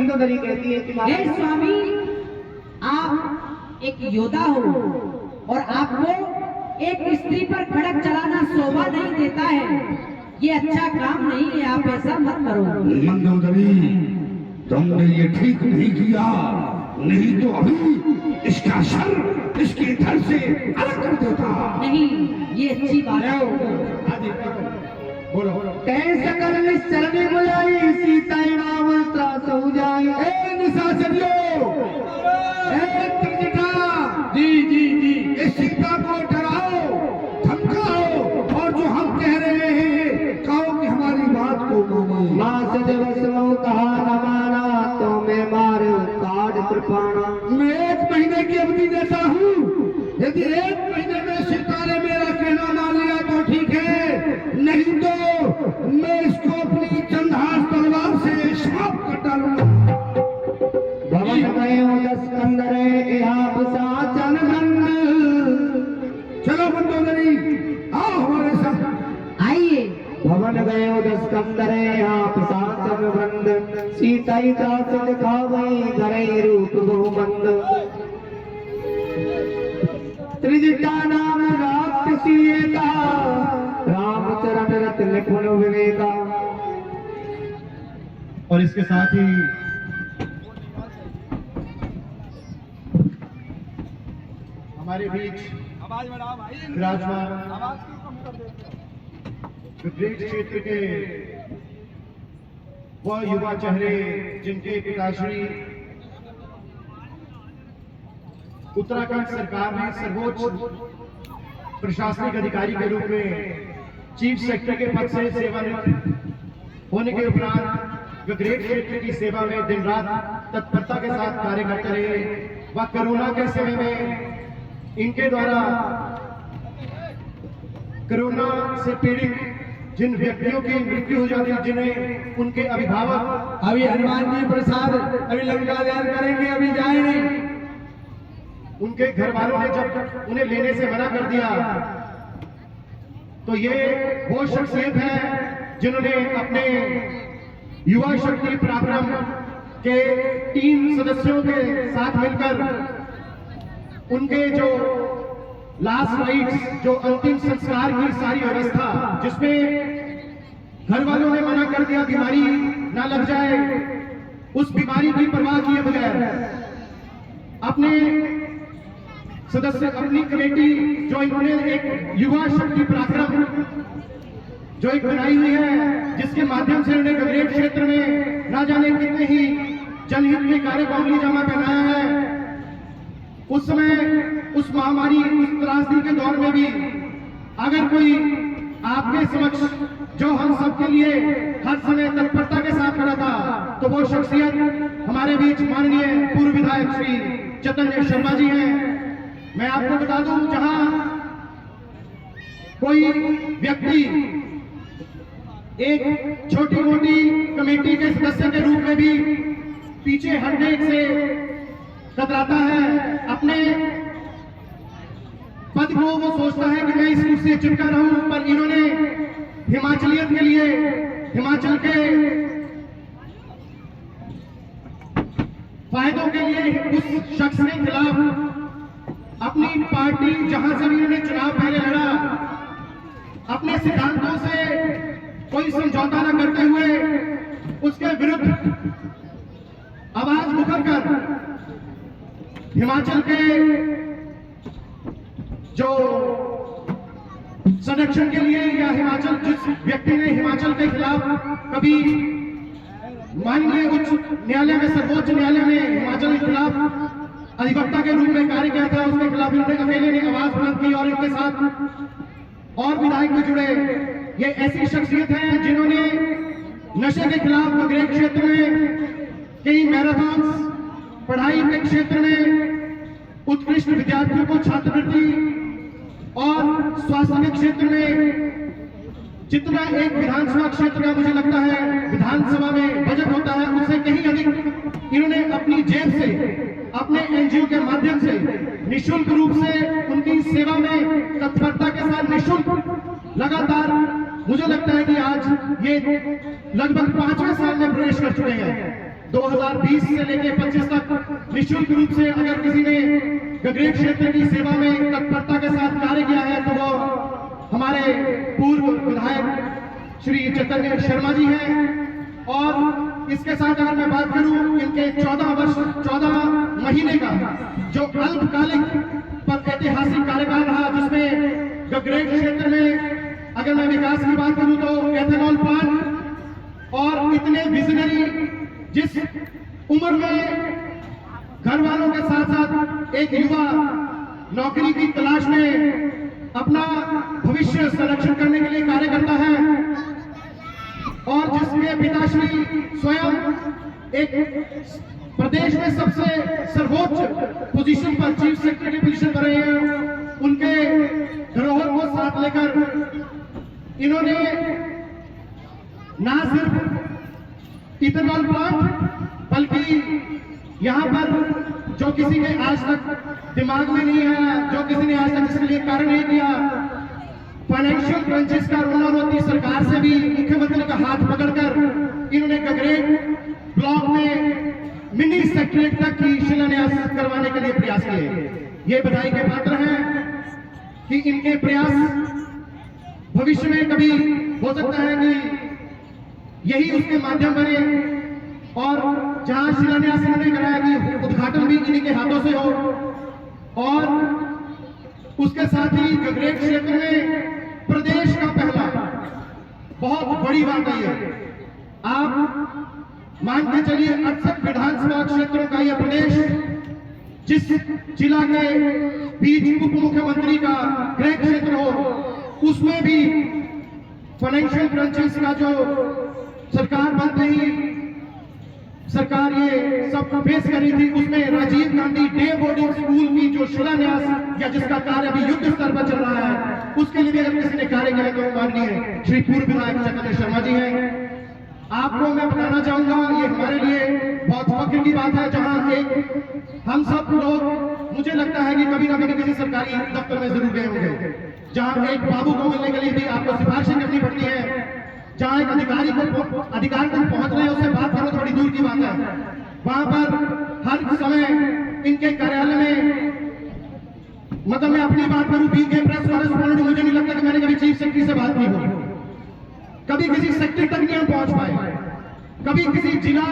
मंदोदरी कहती है कि हे महाराज स्वामी, आप एक योद्धा हो और आपको एक स्त्री पर खड़क चलाना शोभा नहीं देता है। ये अच्छा काम नहीं है, आप ऐसा मत करो। मंदोदरी, तुमने ये ठीक नहीं किया, नहीं तो अभी इसका सर इसके धड़ से अलग कर देता। नहीं, ये अच्छी बात है। बोलो कह सकल निश्चल में बुलाई सीता राम त्रास हो जाए। ए निशाचरियों, ए त्रिजटा, जी जी जी, इस सीता को डराओ, धमकाओ और जो हम कह रहे हैं कहो कि हमारी बात को मानो। माँ सजवसमो कहा न माना तो मैं मार काट कृपाणा। मैं 1 महीने की अवधि देता हूँ, यदि 1 महीने में सीता ने मेरा कहना मान लिया तो ठीक है, नहीं तो मैं इसको अपनी चंद्रहास तलवार से समाप्त कर डालूंगा। भवन गयो 10 कंदरे आप साचन खंड। चलो मंदोदरी, आओ हमारे साथ। आइए। भवन गयो 10 कंदरे आप साचन वृंद। सीताई त्रास दिखावई धरई रूप बहुमंद। त्रिजटा नाम राक्षसी का रामचरण रत निपुण विवेका। और इसके साथ ही हमारे बीच विराजमान विपरीत क्षेत्र के वह युवा चेहरे जिनके पिताश्री उत्तराखंड सरकार में सर्वोच्च प्रशासनिक अधिकारी के रूप में चीफ सेक्रेटरी के पद से सेवानिवृत्त होने के उपरांत ग्रेट क्षेत्र की सेवा में दिन रात तत्परता के साथ कार्य करते रहे। वह कोरोना के समय में इनके द्वारा कोरोना से पीड़ित जिन व्यक्तियों की मृत्यु हो जाती है, जिन्हें उनके अभिभावक अभी हनुमान जी प्रसाद अभी लंका ध्यान करेंगे, अभी जाए नहीं। उनके घर वालों ने जब उन्हें लेने से मना कर दिया तो ये वो शख्सियत है जिन्होंने अपने युवा शक्ति पराक्रम के 3 सदस्यों के साथ मिलकर उनके जो लास्ट राइट्स, जो अंतिम संस्कार की सारी व्यवस्था, जिसमें घर वालों ने मना कर दिया बीमारी ना लग जाए, उस बीमारी की परवाह किए बगैर अपने सदस्य, अपनी कमेटी जो इन्होंने एक युवा शक्ति पराक्रम जो एक बनाई हुई है, जिसके माध्यम से उन्होंने ग्रेट क्षेत्र में ना जाने कितने ही जनहित के कार्य को अमली जामा पहनाया है। उस समय, उस महामारी, उस त्रासदी के दौर में भी अगर कोई आपके समक्ष जो हम सबके लिए हर समय तत्परता के साथ खड़ा था, तो वो शख्सियत हमारे बीच माननीय पूर्व विधायक श्री चैतन्य शर्मा जी हैं। मैं आपको बता दूं, जहां कोई व्यक्ति एक छोटी मोटी कमेटी के सदस्य के रूप में भी पीछे हटने से कतराता है, अपने पद को वो सोचता है कि मैं इस रूप से चिपका रहूं, पर इन्होंने हिमाचलियत के लिए, हिमाचल के फायदों के लिए उस शख्स के खिलाफ अपनी पार्टी, जहां से भी उन्होंने चुनाव पहले लड़ा, अपने सिद्धांतों से कोई समझौता न करते हुए उसके विरुद्ध आवाज उठाकर हिमाचल के जो संरक्षण के लिए, या हिमाचल, जिस व्यक्ति ने हिमाचल के खिलाफ कभी माननीय उच्च न्यायालय में, सर्वोच्च न्यायालय में हिमाचल के खिलाफ अधिवक्ता के रूप में कार्य किया था, उसके खिलाफ इन्होंने अकेले ने आवाज बुलंद की और इनके साथ और विधायक भी जुड़े। ये ऐसी शख्सियत हैं जिन्होंने नशे के खिलाफ ग्रेट क्षेत्र में कई मैराथन, पढ़ाई के क्षेत्र में उत्कृष्ट विद्यार्थियों को छात्रवृत्ति और स्वास्थ्य के क्षेत्र में जितना एक विधानसभा क्षेत्र का मुझे लगता है विधानसभा में बजट होता है, उससे कहीं अधिक इन्होंने अपनी जेब से, अपने एनजीओ के माध्यम से निःशुल्क रूप से उनकी सेवा में तत्परता के साथ निःशुल्क लगातार, मुझे लगता है कि आज ये लगभग 5वें साल में प्रवेश कर चुके हैं। 2020 से लेकर 25 तक निःशुल्क रूप से अगर किसी ने गगरेट क्षेत्र की सेवा में तत्परता के साथ कार्य किया है तो वो हमारे पूर्व विधायक श्री चैतन्य शर्मा जी हैं। और इसके साथ अगर मैं बात करूं इनके 14 महीने का जो अल्पकालिक पर ऐतिहासिक कार्यकाल रहा, जिसमें गगरेट क्षेत्र में अगर मैं विकास की बात करूं तो एथेनॉल प्लांट और इतने विजनरी, जिस उम्र में घर वालों के साथ साथ एक युवा नौकरी की तलाश में अपना भविष्य संरक्षण करने के लिए कार्य करता है और जिसके पिताश्री स्वयं एक प्रदेश में सबसे सर्वोच्च पोजीशन पर चीफ सेक्रेटरी पोजीशन पर रहे हैं, उनके धरोहर को साथ लेकर इन्होंने ना सिर्फ इथेनॉल प्लांट बल्कि यहाँ पर जो किसी के आज तक दिमाग में नहीं है, जो किसी ने आज तक इसके लिए कार्य नहीं किया, फाइनेंशियल क्रंचेस का रोना रोती सरकार से भी मुख्यमंत्री का हाथ पकड़कर इन्होंने गगरेट ब्लॉक में मिनी सेक्रेटरीट तक की शिलान्यास करवाने के लिए प्रयास किए। ये बधाई के पात्र हैं कि इनके प्रयास भविष्य में कभी हो सकता है कि यही उसके माध्यम बने और जहां शिलान्यास इन्होंने कराया कि उद्घाटन भी इन्हीं के हाथों से हो। और उसके साथ ही गगरेट क्षेत्र में प्रदेश का पहला बहुत बड़ी बात है, आप मान के चलिए 68 विधानसभा क्षेत्रों का यह प्रदेश, जिस जिला के बीच उप मुख्यमंत्री का गृह क्षेत्र हो, उसमें भी फाइनेंशियल क्रंचेस का जो सरकार बनते ही सरकार ये सब फेस करी थी, उसमें Rajiv Gandhi day boarding school की जो शिलान्यास या जिसका कार्य अभी युद्ध स्तर पर चल रहा है, उसके लिए भी अगर किसी ने कार्य किया तो माननीय श्री पूर्व विधायक चैतन्य शर्मा जी हैं। आपको मैं बताना चाहूंगा, ये हमारे लिए बहुत फख्र की बात है, जहां एक हम सब लोग, मुझे लगता है कि कभी ना कभी किसी सरकारी दफ्तर में जरूर गए होंगे, जहां एक बाबू को मिलने के लिए भी आपको सिफारिशें करनी पड़ती है, जहां एक अधिकारी तक पहुंच रहे हैं, उससे बात करो तो बड़ी दूर की बात है। वहां पर हर समय इनके कार्यालय में, मतलब मैं अपनी बात करूं, बीके प्रेस कॉरेस्पॉन्डेंट, मुझे नहीं लगता कि मैंने कभी चीफ सेक्रेटरी से बात की हो, कभी किसी सेक्रेटरी तक नहीं हम पहुंच पाए, कभी किसी जिला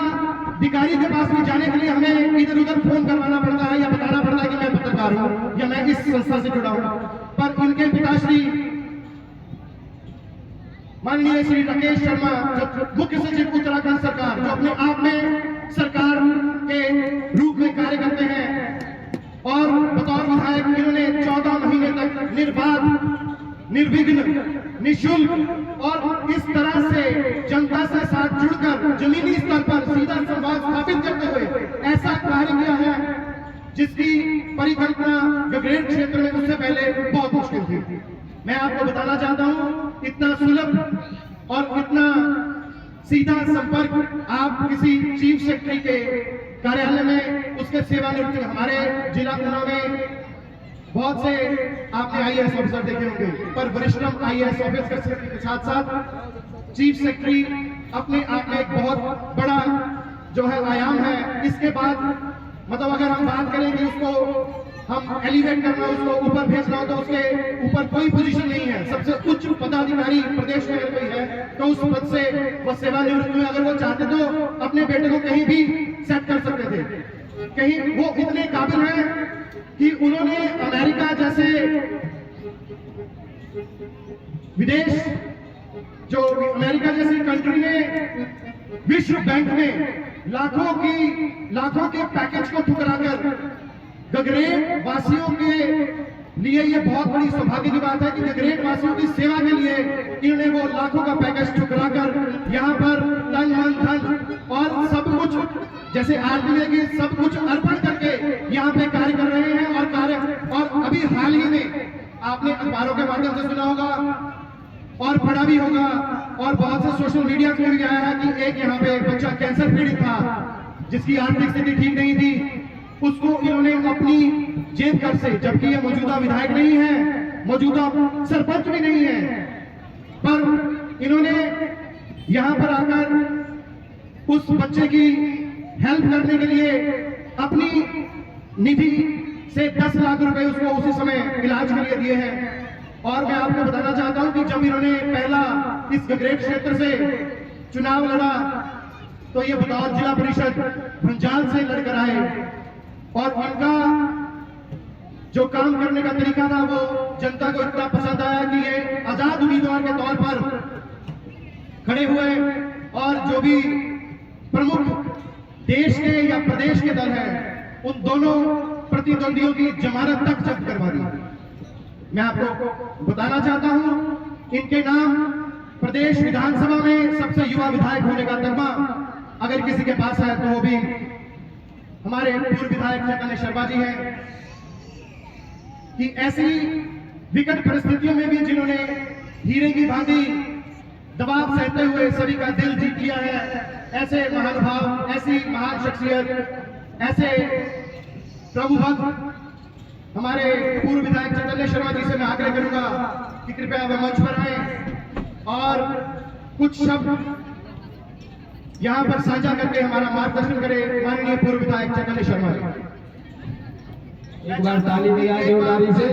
अधिकारी के पास भी जाने के लिए हमें इधर उधर फोन करवाना पड़ता है या बताना पड़ता है कि मैं पत्रकार हूं या मैं इस संस्था से जुड़ा हूं। पर इनके पिताश्री माननीय श्री राकेश शर्मा, जो मुख्य सचिव उत्तराखंड सरकार, जो अपने आप में सरकार के रूप में कार्य करते हैं और बतौर विधायक इन्होंने 14 महीने तक निर्बाध, निर्विघ्न, निःशुल्क और इस तरह से जनता से साथ जुड़कर जमीनी स्तर पर सीधा संवाद स्थापित करते हुए ऐसा कार्य किया है जिसकी परिकल्पना गगरेट क्षेत्र में उससे पहले बहुत मुश्किल थी। मैं आपको बताना चाहता हूं, इतना सुलभ और इतना सीधा संपर्क आप किसी चीफ सेक्रेटरी के कार्यालय में, उसके सेवानिवृत्त हमारे जिला ऊना में बहुत से आपने आईएएस ऑफिसर देखे होंगे, पर वरिष्ठतम आईएएस ऑफिसर के साथ साथ चीफ सेक्रेटरी अपने आप में एक बहुत बड़ा जो है आयाम है। इसके बाद मतलब अगर हम बात करें कि उसको हम एलिवेट करना, उसको ऊपर भेजना हो तो उसके ऊपर कोई पोजीशन नहीं है। सबसे उच्च पदाधिकारी प्रदेश में अगर कोई है तो उस पद से वह सेवानिवृत्त हुए, अगर वो चाहते तो अपने बेटे को कहीं भी सेट कर सकते थे। कहीं वो इतने काबिल हैं कि उन्होंने अमेरिका जैसे विदेश, जो अमेरिका जैसी कंट्री में विश्व बैंक में लाखों के पैकेज को ठुकराकर गगरेट वासियों के लिए ये बहुत बड़ी सौभाग्य की बात है कि गगरेट वासियों की सेवा के लिए इन्होंने वो लाखों का पैकेज ठुकराकर यहाँ पर तन मन धन और सब कुछ, जैसे आरती में कि सब कुछ अर्पण करके यहाँ पे कार्य कर रहे हैं। और अभी हाल ही में आपने अखबारों के माध्यम से सुना होगा और पढ़ा भी होगा और बहुत से सोशल मीडिया में भी आया है कि एक यहाँ पे एक बच्चा कैंसर पीड़ित था, जिसकी आर्थिक स्थिति ठीक नहीं थी, उसको इन्होंने अपनी जेब खर्च से, जबकि ये मौजूदा विधायक नहीं है, मौजूदा सरपंच भी नहीं है, पर इन्होंने यहां पर आकर उस बच्चे की हेल्प करने के लिए अपनी निधि से 10 लाख रुपए उसको उसी समय इलाज के लिए दिए हैं। और मैं आपको बताना चाहता हूं कि जब इन्होंने पहला इस गगरेट क्षेत्र से चुनाव लड़ा तो ये बतौर जिला परिषद भंजाल से लड़कर आए और इनका जो काम करने का तरीका था वो जनता को इतना पसंद आया कि ये आजाद उम्मीदवार के तौर पर खड़े हुए और जो भी प्रमुख देश के या प्रदेश के दल हैं उन दोनों प्रतिद्वंदियों की जमानत तक जब्त करवा दी। मैं आपको बताना चाहता हूं इनके नाम प्रदेश विधानसभा में सबसे युवा विधायक होने का तगमा अगर किसी के पास है तो वो भी हमारे पूर्व विधायक चैतन्य शर्मा जी हैं कि ऐसी विकट परिस्थितियों में भी जिन्होंने हीरे की भांति दबाव सहते हुए सभी का दिल जीत लिया है, ऐसे महानुभाव, ऐसी महान शख्सियत, ऐसे प्रभु भक्त हमारे पूर्व विधायक चैतन्य शर्मा जी से मैं आग्रह करूंगा कि कृपया वे मंच पर आए और कुछ शब्द यहां पर साझा करके हमारा मार्गदर्शन करें। माननीय पूर्व विधायक चैतन्य शर्मा जी, एक बार ताली दिया जोरदारी से।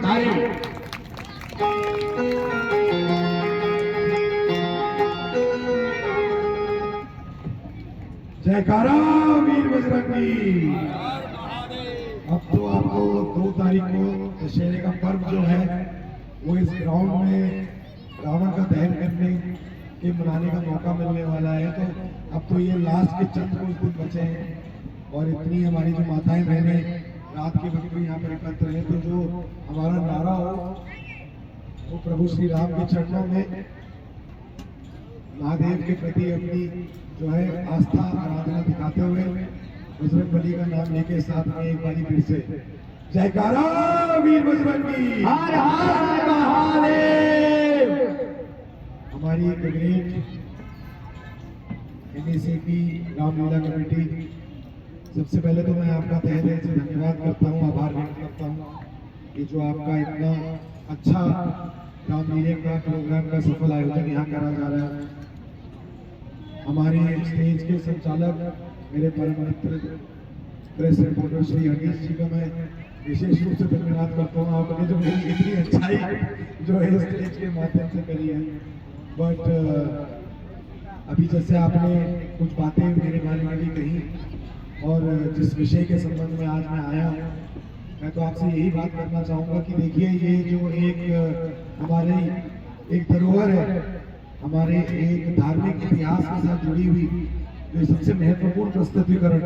ताली। जयकारा वीर बजरंगी। अब तो आपको 2 तारीख को दशहरे का पर्व जो है वो इस ग्राउंड में रावण का दहन करने के मनाने का मौका मिलने वाला है। तो अब तो ये लास्ट के चंद कुछ दिन बचे हैं और इतनी हमारी जो माताएं बहनें रात के वक्त भी यहाँ पर एकत्र है, तो जो हमारा नारा हो वो प्रभु श्री राम के चरणों में महादेव के प्रति अपनी जो है आस्था आराधना दिखाते हुए बजरंग बली का नाम लेके साथ में एक बारी फिर से जयकारा वीर बजरंगी। हर हर महादेव। हमारी गगरेट NACP रामलीला कमेटी, सबसे पहले तो मैं आपका तहे दिल से धन्यवाद करता हूँ, आभार व्यक्त करता हूँ कि जो आपका इतना अच्छा रामलीला का प्रोग्राम का सफल आयोजन यहाँ करा जा रहा है। हमारे स्टेज के संचालक मेरे परम मित्र प्रेस रिपोर्टर श्री हनीश जी का मैं विशेष रूप से धन्यवाद करता हूँ। आपने जो मेरी इतनी अच्छाई जो है स्टेज के माध्यम से करी है। बट अभी जैसे आपने कुछ बातें मेरे बारे में भी कही और जिस विषय के संबंध में आज मैं आया हूँ, मैं तो आपसे यही बात करना चाहूँगा कि देखिए ये जो एक हमारे एक धरोहर है, हमारे एक धार्मिक इतिहास के साथ जुड़ी हुई जो सबसे महत्वपूर्ण प्रस्तुतिकरण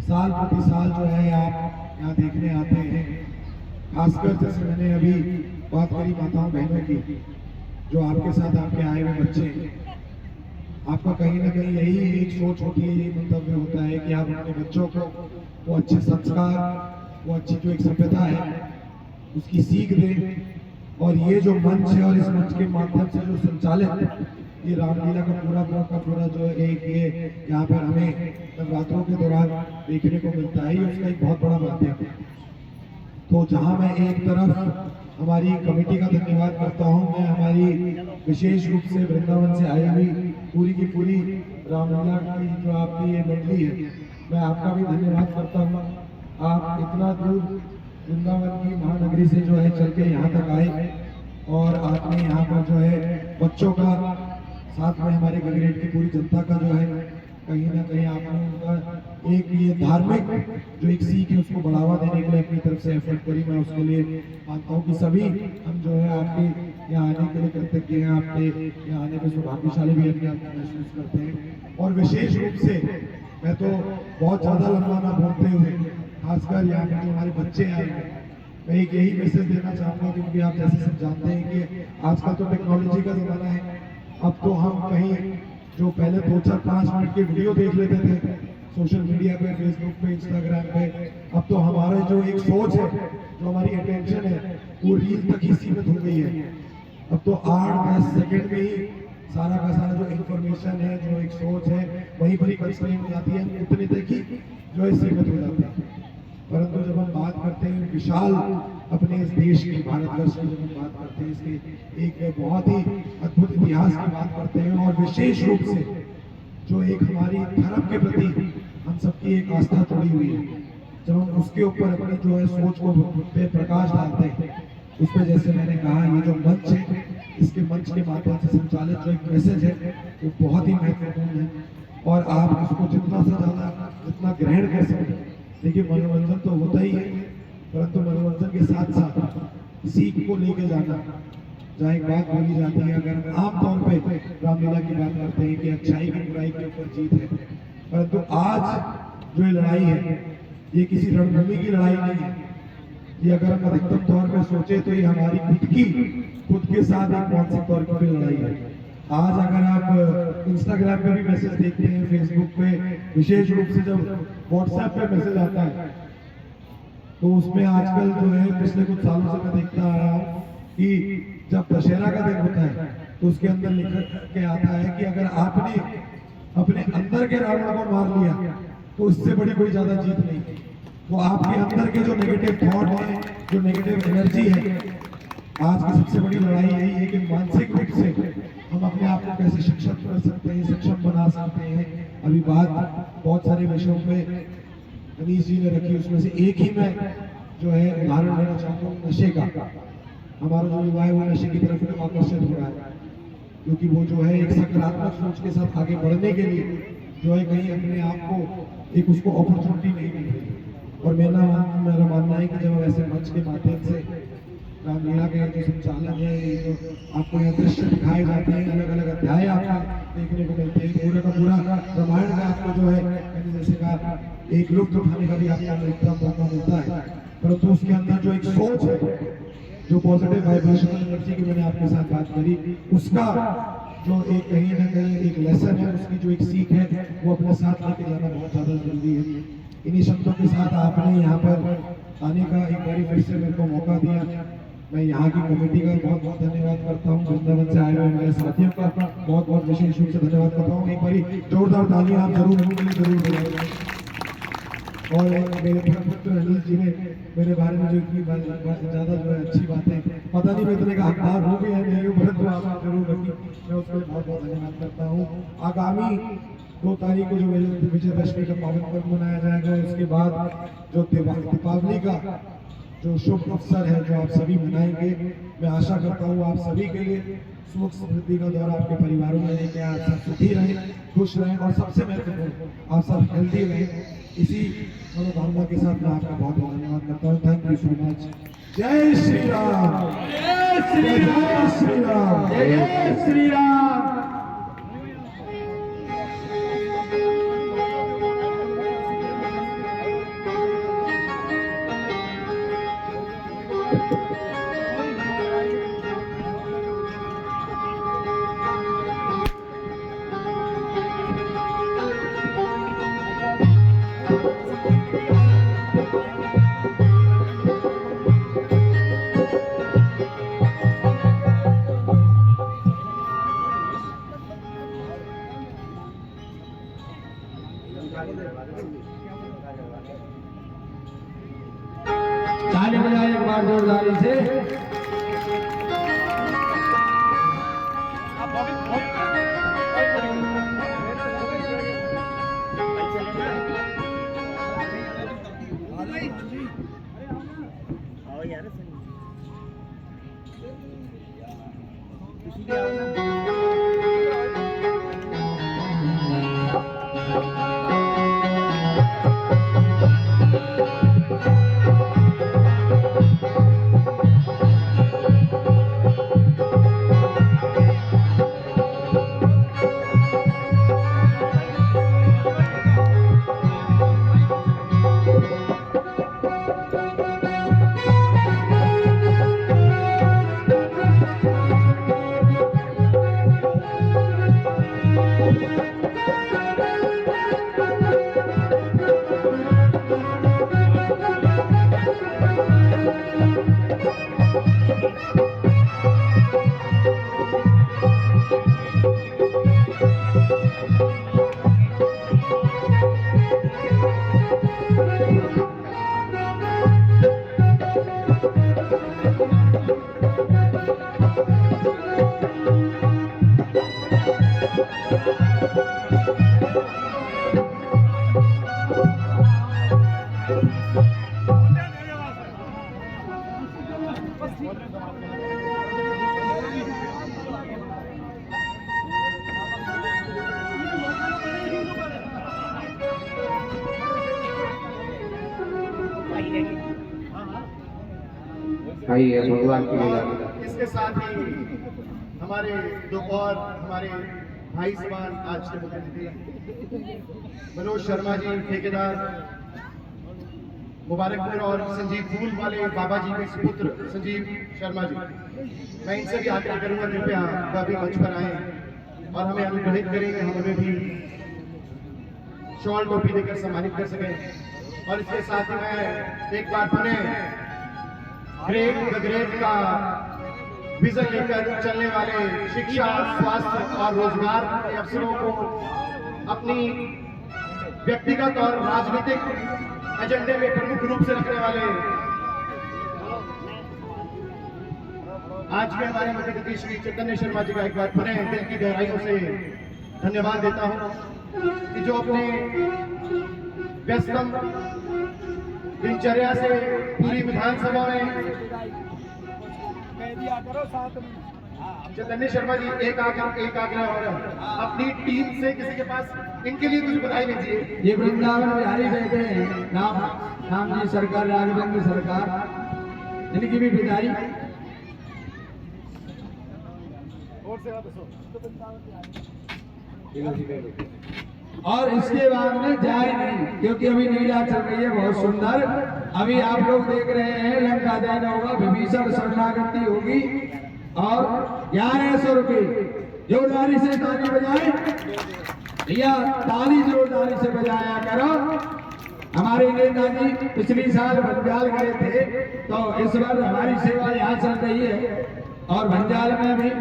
साल प्रति साल जो है आप यहाँ देखने आते हैं। खासकर जैसे मैंने अभी बात करी माताओं बहनों की, जो आपके साथ आपके आए हुए बच्चे हैं, आपका कहीं ना कहीं यही एक सोच होती है, यही मंतव्य होता है कि आप अपने बच्चों को वो अच्छे संस्कार, वो अच्छी जो एक सभ्यता है उसकी सीख दें। और ये जो मंच है और इस मंच के माध्यम से जो संचालित ये रामलीला का पूरा जो एक ये यहाँ पर हमें नवरात्रों के दौरान देखने को मिलता है, ये उसका एक बहुत बड़ा माध्यम है। तो जहाँ मैं एक तरफ हमारी कमेटी का धन्यवाद करता हूँ, मैं हमारी विशेष रूप से वृंदावन से आई हुई पूरी की पूरी रामलीला की जो आपकी ये मंडली है, मैं आपका भी धन्यवाद करता हूँ। आप इतना दूर वृंदावन की महानगरी से जो है चल के यहाँ तक आए और आपने यहाँ पर जो है बच्चों का साथ में हमारे गगरेट की पूरी जनता का जो है कहीं ना कहीं आपने उनका एक ये धार्मिक जो एक सीख है उसको बढ़ावा देने के लिए अपनी तरफ से एफर्ट करी। मैं उसके लिए मानता हूँ कि सभी हम जो है आपके यहाँ आने के लिए कृतज्ञ हैं, आपके यहाँ आने के सौभाग्यशाली भी अपने आप महसूस करते हैं। और विशेष रूप से मैं तो बहुत ज़्यादा लंबा ना बोलते हुए खासकर यहाँ पर जो हमारे बच्चे आए हैं, मैं एक यही मैसेज देना चाहूँगा क्योंकि आप जैसे सब जानते हैं कि आजकल तो टेक्नोलॉजी का ज़माना है। अब तो हम कहीं जो पहले 2-4-5 मिनट की वीडियो देख लेते थे सोशल मीडिया पे, फेसबुक पे, इंस्टाग्राम पे, अब तो हमारा जो एक सोच है, जो हमारी अटेंशन है, वो रील तक ही सीमित हो गई है। अब तो 8-10 सेकंड में ही सारा का सारा जो इंफॉर्मेशन है, जो एक सोच है, वहीं पर ही कंस्ट्रेंट हो जाती है, उतने तक ही जो है सीमित हो जाती है। परंतु जब हम बात करते हैं विशाल अपने इस देश की, भारतवर्ष की, जब हम बात करते हैं इसके एक बहुत ही अद्भुत इतिहास की बात करते हैं और विशेष रूप से जो एक हमारी धर्म के प्रति हम सबकी एक आस्था जुड़ी हुई है, जब हम उसके ऊपर अपनी जो है सोच को पे प्रकाश डालते हैं, उस पर जैसे मैंने कहा ये जो मंच है, इसके मंच के माध्यम से संचालित जो एक मैसेज है वो बहुत ही महत्वपूर्ण है और आप इसको जितना से ज़्यादा जितना ग्रहण कर सकें। देखिए मनोरंजन तो होता ही है, परंतु मनोरंजन के साथ साथ सीख को लेके जाना, जहाँ एक बात बोली जाती है, अगर आमतौर पे रामलीला की बात करते हैं कि अच्छाई की बुराई के ऊपर जीत है, परंतु आज जो ये लड़ाई है ये किसी रणभूमि की लड़ाई नहीं है। ये अगर हम अधिकतम तौर पे सोचे तो ये हमारी खुद के साथ एक मानसिक तौर की भी लड़ाई है। आज अगर आप इंस्टाग्राम पे भी मैसेज देखते हैं, फेसबुक पे विशेष रूप से जब व्हाट्सएप पे मैसेज आता है, तो उसमें आजकल जो है पिछले कुछ सालों से मैं देखता आ रहा हूँ कि जब दशहरा का दिन होता है तो उसके अंदर लिख के आता है कि अगर आपने अपने अंदर के रावण को मार लिया तो उससे बड़ी कोई ज्यादा जीत नहीं। तो आपके अंदर के जो नेगेटिव थॉट है, जो नेगेटिव एनर्जी है, आज की सबसे बड़ी लड़ाई यही है कि मानसिक रूप से हम अपने आप को कैसे सक्षम कर सकते हैं, सक्षम बना सकते हैं। अभी बात बहुत सारे विषयों पे अनीश जी ने रखी, उसमें से एक ही मैं जो है उदाहरण लेना चाहता हूँ नशे का। हमारा जो युवा है वो नशे की तरफ में आकर्षित हो रहा है, क्योंकि वो जो है एक सकारात्मक सोच के साथ आगे बढ़ने के लिए जो है कहीं अपने आप को एक उसको अपॉर्चुनिटी नहीं मिल रही। और मेरा मानना है कि जब ऐसे मंच के माध्यम से रामलीला के जो संचालन है, जो आपको यहाँ दृश्य दिखाए जाते हैं, अलग अलग अध्याय आपको देखने को मिलते हैं, पूरा का पूरा रामायण का आपको जो है मैंने जैसे कहा एक लुत्फ उठाने का भी आपको मौका मिलता है, परंतु उसके अंदर जो एक सोच है, जो पॉजिटिव वाइब्रेशनल एनर्जी की मैंने आपके साथ बात करी, उसका जो एक कहीं ना कहीं एक लेसन है, उसकी जो एक सीख है, वो अपने साथ लेके जाना बहुत ज़्यादा जरूरी है। इन्हीं शब्दों के साथ आपने यहाँ पर आने का एक बार फिर से मेरे को मौका दिया। मैं यहाँ की कमेटी का बहुत बहुत धन्यवाद करता हूँ, वृंदावन से आए हुए मेरे साथियों का बहुत बहुत विशेष रूप से धन्यवाद करता हूँ। एक बारी जोरदार तालियां आप जरूर बजाएंगे। और मेरे पुत्र अनिल जी ने मेरे बारे में जो इतनी ज़्यादा जो है अच्छी बातें, पता नहीं मैं इतने का हकदार हो गया नहीं हूँ, परंतु आप जरूर रखी, मैं उसके लिए बहुत बहुत धन्यवाद करता हूँ। आगामी 2 तारीख को जो विजयदशमी का पावन पर्व मनाया जाएगा, उसके बाद जो दीपावली का जो शुभ अवसर है जो आप सभी मनाएंगे, मैं आशा करता हूँ आप सभी के लिए सुख समृद्धि का दौर आपके परिवारों में लेके आप सब सुखी रहें, खुश रहें और सबसे महत्वपूर्ण आप सब हेल्दी रहें। इसी मनोकामना के साथ मैं आपका बहुत बहुत धन्यवाद करता हूँ। Thank you so much. जय श्री राम, जय श्री राम, श्री राम, जय श्री राम। ताली बजाए एक बार जोरदारी से। आइए भगवान की लीला। और इसके साथ ही हमारे दो और हमारे भाई समान आज के मुख्य अतिथि मनोज शर्मा जी ठेकेदार मुबारकपुर और संजीव फूल वाले बाबा जी के सुपुत्र संजीव शर्मा जी, मैं इनसे भी आग्रह करूंगा कृपया कभी मंच पर आए और हमें अनुग्रहित करेंगे, हम हमें भी शॉल टोपी देकर सम्मानित कर सकें। और इसके साथ ही मैं एक बार पुनः ग्रेट द ग्रेट का विजन लेकर चलने वाले शिक्षा, स्वास्थ्य और रोजगार के अवसरों को अपनी व्यक्तिगत और राजनीतिक एजेंडे में प्रमुख रूप से रखने वाले आज के हमारे मुख्य अतिथि श्री चैतन्य शर्मा जी का एक बार पुनः दिल की गहराइयों से धन्यवाद देता हूं कि जो अपने व्यस्तम दिनचर्या से पूरी विधानसभा में चैतन्य शर्मा जी एक आग्रह और अपनी टीम से किसी के पास इनके लिए कुछ बधाई दीजिए। ये वृंदावन बिहारी बैठे हैं राम जी सरकार, राघवेंद्र सरकार, इनकी भी विदाई। और इसके बाद में जाए नहीं, क्योंकि अभी लीला चल रही है बहुत सुंदर। अभी आप लोग देख रहे हैं लंका दहन होगा, विभीषण शरणागति होगी और 1100 रुपये जोरदारी से ताली बजाए भैया, ताली जोरदारी से बजाया करो। हमारे नेताजी पिछली साल भंजाल गए थे, तो इस बार हमारी सेवा यहाँ चल रही है और भंजाल में भी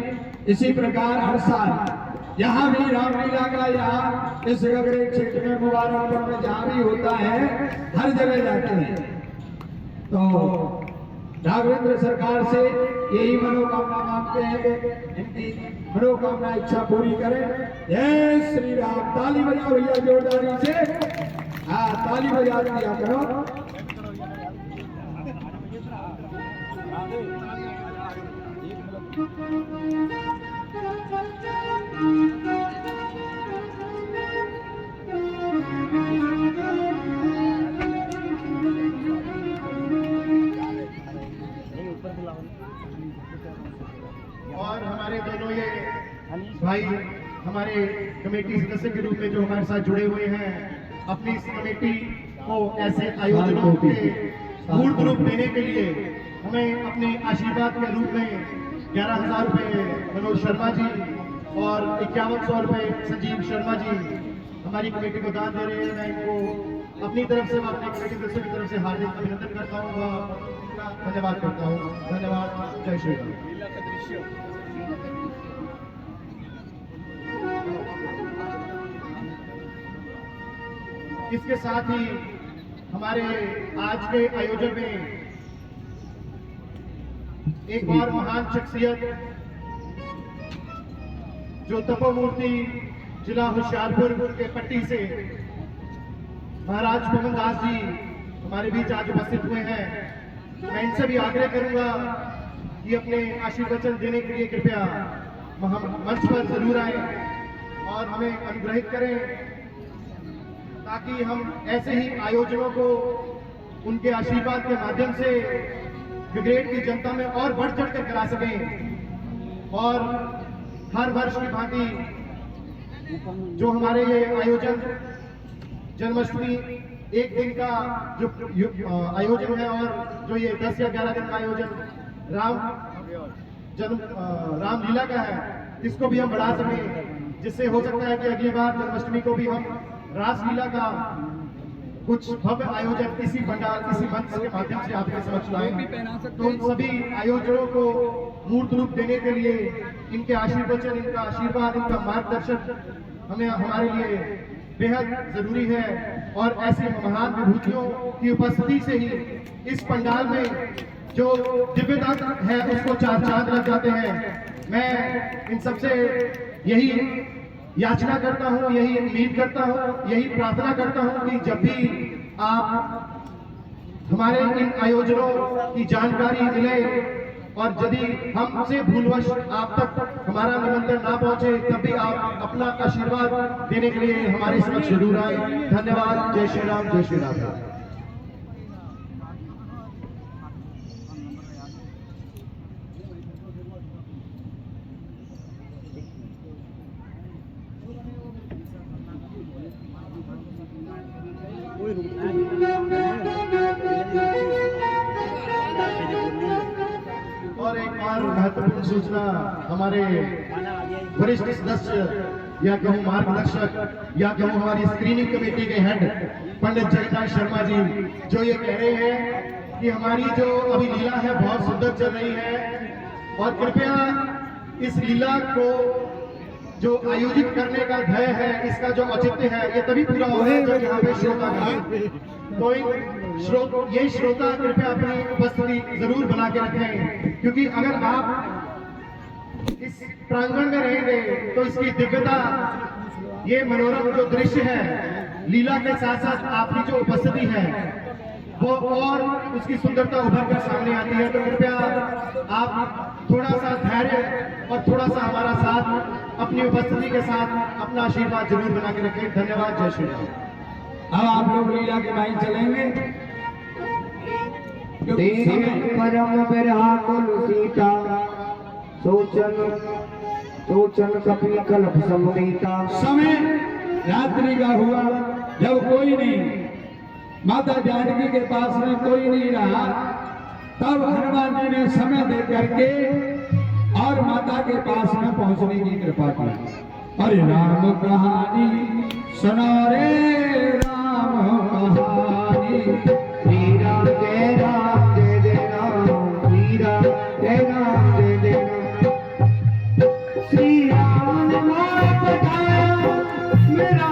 इसी प्रकार हर साल यहाँ भी रामलीला का यहाँ इस गगरे क्षेत्र में मुबारकपुर में जहाँ भी होता है हर जगह जाते हैं। तो राघवेंद्र सरकार से यही मनोकामना मांगते हैं, इनकी मनोकामना इच्छा पूरी करें। जय श्री राम। ताली बजाओ भैया जोरदारी से, हाँ ताली बजा दिया करो। और हमारे दोनों ये भाई हमारे कमेटी सदस्य के रूप में जो हमारे साथ जुड़े हुए हैं, अपनी इस कमेटी को ऐसे आयोजनों के मूर्त रूप देने के लिए हमें अपने आशीर्वाद के रूप में 11,000 रुपये मनोज शर्मा जी और 5100 रुपये संजीव शर्मा जी हमारी कमेटी को दान दे रहे हैं। मैं इनको अपनी तरफ से, अपने कमेटी सदस्यों की तरफ से हार्दिक अभिनंदन करता हूँ व धन्यवाद करता हूँ। धन्यवाद। जय श्री राम। इसके साथ ही हमारे आज के आयोजन में एक और महान शख्सियत जो तपोमूर्ति जिला होशियारपुर के पट्टी से महाराज पवन दास जी हमारे बीच आज उपस्थित हुए हैं। मैं इनसे भी आग्रह करूंगा कि अपने आशीर्वचन देने के लिए कृपया मंच पर जरूर आए और हमें अनुग्रहित करें, ताकि हम ऐसे ही आयोजनों को उनके आशीर्वाद के माध्यम से ब्रिगेड की जनता में और बढ़ चढ़ कर करा सकें। और हर वर्ष की भांति जो हमारे ये आयोजन जन्माष्टमी एक दिन का जो आयोजन है और जो ये 10 या 11 दिन का आयोजन रामलीला का है, इसको भी हम बढ़ा सकें, जिससे हो सकता है कि अगली बार जन्माष्टमी को भी हम रासलीला का कुछ भव्य आयोजन इसी पंडाल, इसी मंच के माध्यम से आपके समक्ष लाएं। तो इन सभी आयोजनों को मूर्त रूप देने के लिए इनके आशीर्वचन, इनका आशीर्वाद, इनका मार्गदर्शन हमें हमारे लिए बेहद जरूरी है। और ऐसी महान विभूतियों की उपस्थिति से ही इस पंडाल में जो दिव्यता है उसको चार चांद लग जाते हैं। मैं इन सबसे यही याचना करता हूँ, यही उम्मीद करता हूँ, यही प्रार्थना करता हूँ कि जब भी आप हमारे इन आयोजनों की जानकारी मिले और यदि हमसे भूलवश आप तक हमारा निमंत्रण ना पहुंचे, तब भी आप अपना आशीर्वाद देने के लिए हमारे समक्ष जरूर आए। धन्यवाद। जय श्री राम। जय श्री राम। और एक और महत्वपूर्ण सूचना हमारे वरिष्ठ सदस्य या कहूँ मार्गदर्शक या कहूँ हमारी स्क्रीनिंग कमेटी के हेड पंडित जगन्नाथ शर्मा जी जो ये कह रहे हैं कि हमारी जो अभी लीला है बहुत सुंदर चल रही है और कृपया इस लीला को जो आयोजित करने का ध्येय है, इसका जो औचित्य है, ये तभी पूरा होगा जब यहाँ पे श्रोता तो ये श्रोता कृपया अपनी उपस्थिति जरूर बना के रखें, क्योंकि अगर आप इस प्रांगण में रहेंगे तो इसकी दिव्यता, ये मनोरम जो दृश्य है, लीला के साथ साथ आपकी जो उपस्थिति है वो और उसकी सुंदरता उभर कर सामने आती है। तो कृपया आप थोड़ा सा धैर्य और थोड़ा सा हमारा साथ अपनी उपस्थिति के साथ अपना आशीर्वाद जरूर बना के रखें। धन्यवाद। जय श्री राम। अब आप लोग लीला के भाई चलेंगे। परम विराकुल सीता सोचन कपि कल्प सम्मीता। समय रात्रि का हुआ, जब कोई नहीं, माता जानकी के पास में कोई नहीं रहा, तब हनुमान जी ने समय दे करके और माता के पास में पहुंचने की कृपा की। अरे राम कहानी सुनो रे राम कहानी, श्री राम जय देना, श्री राम जय देना। श्री राम ने मोर बताया मेरा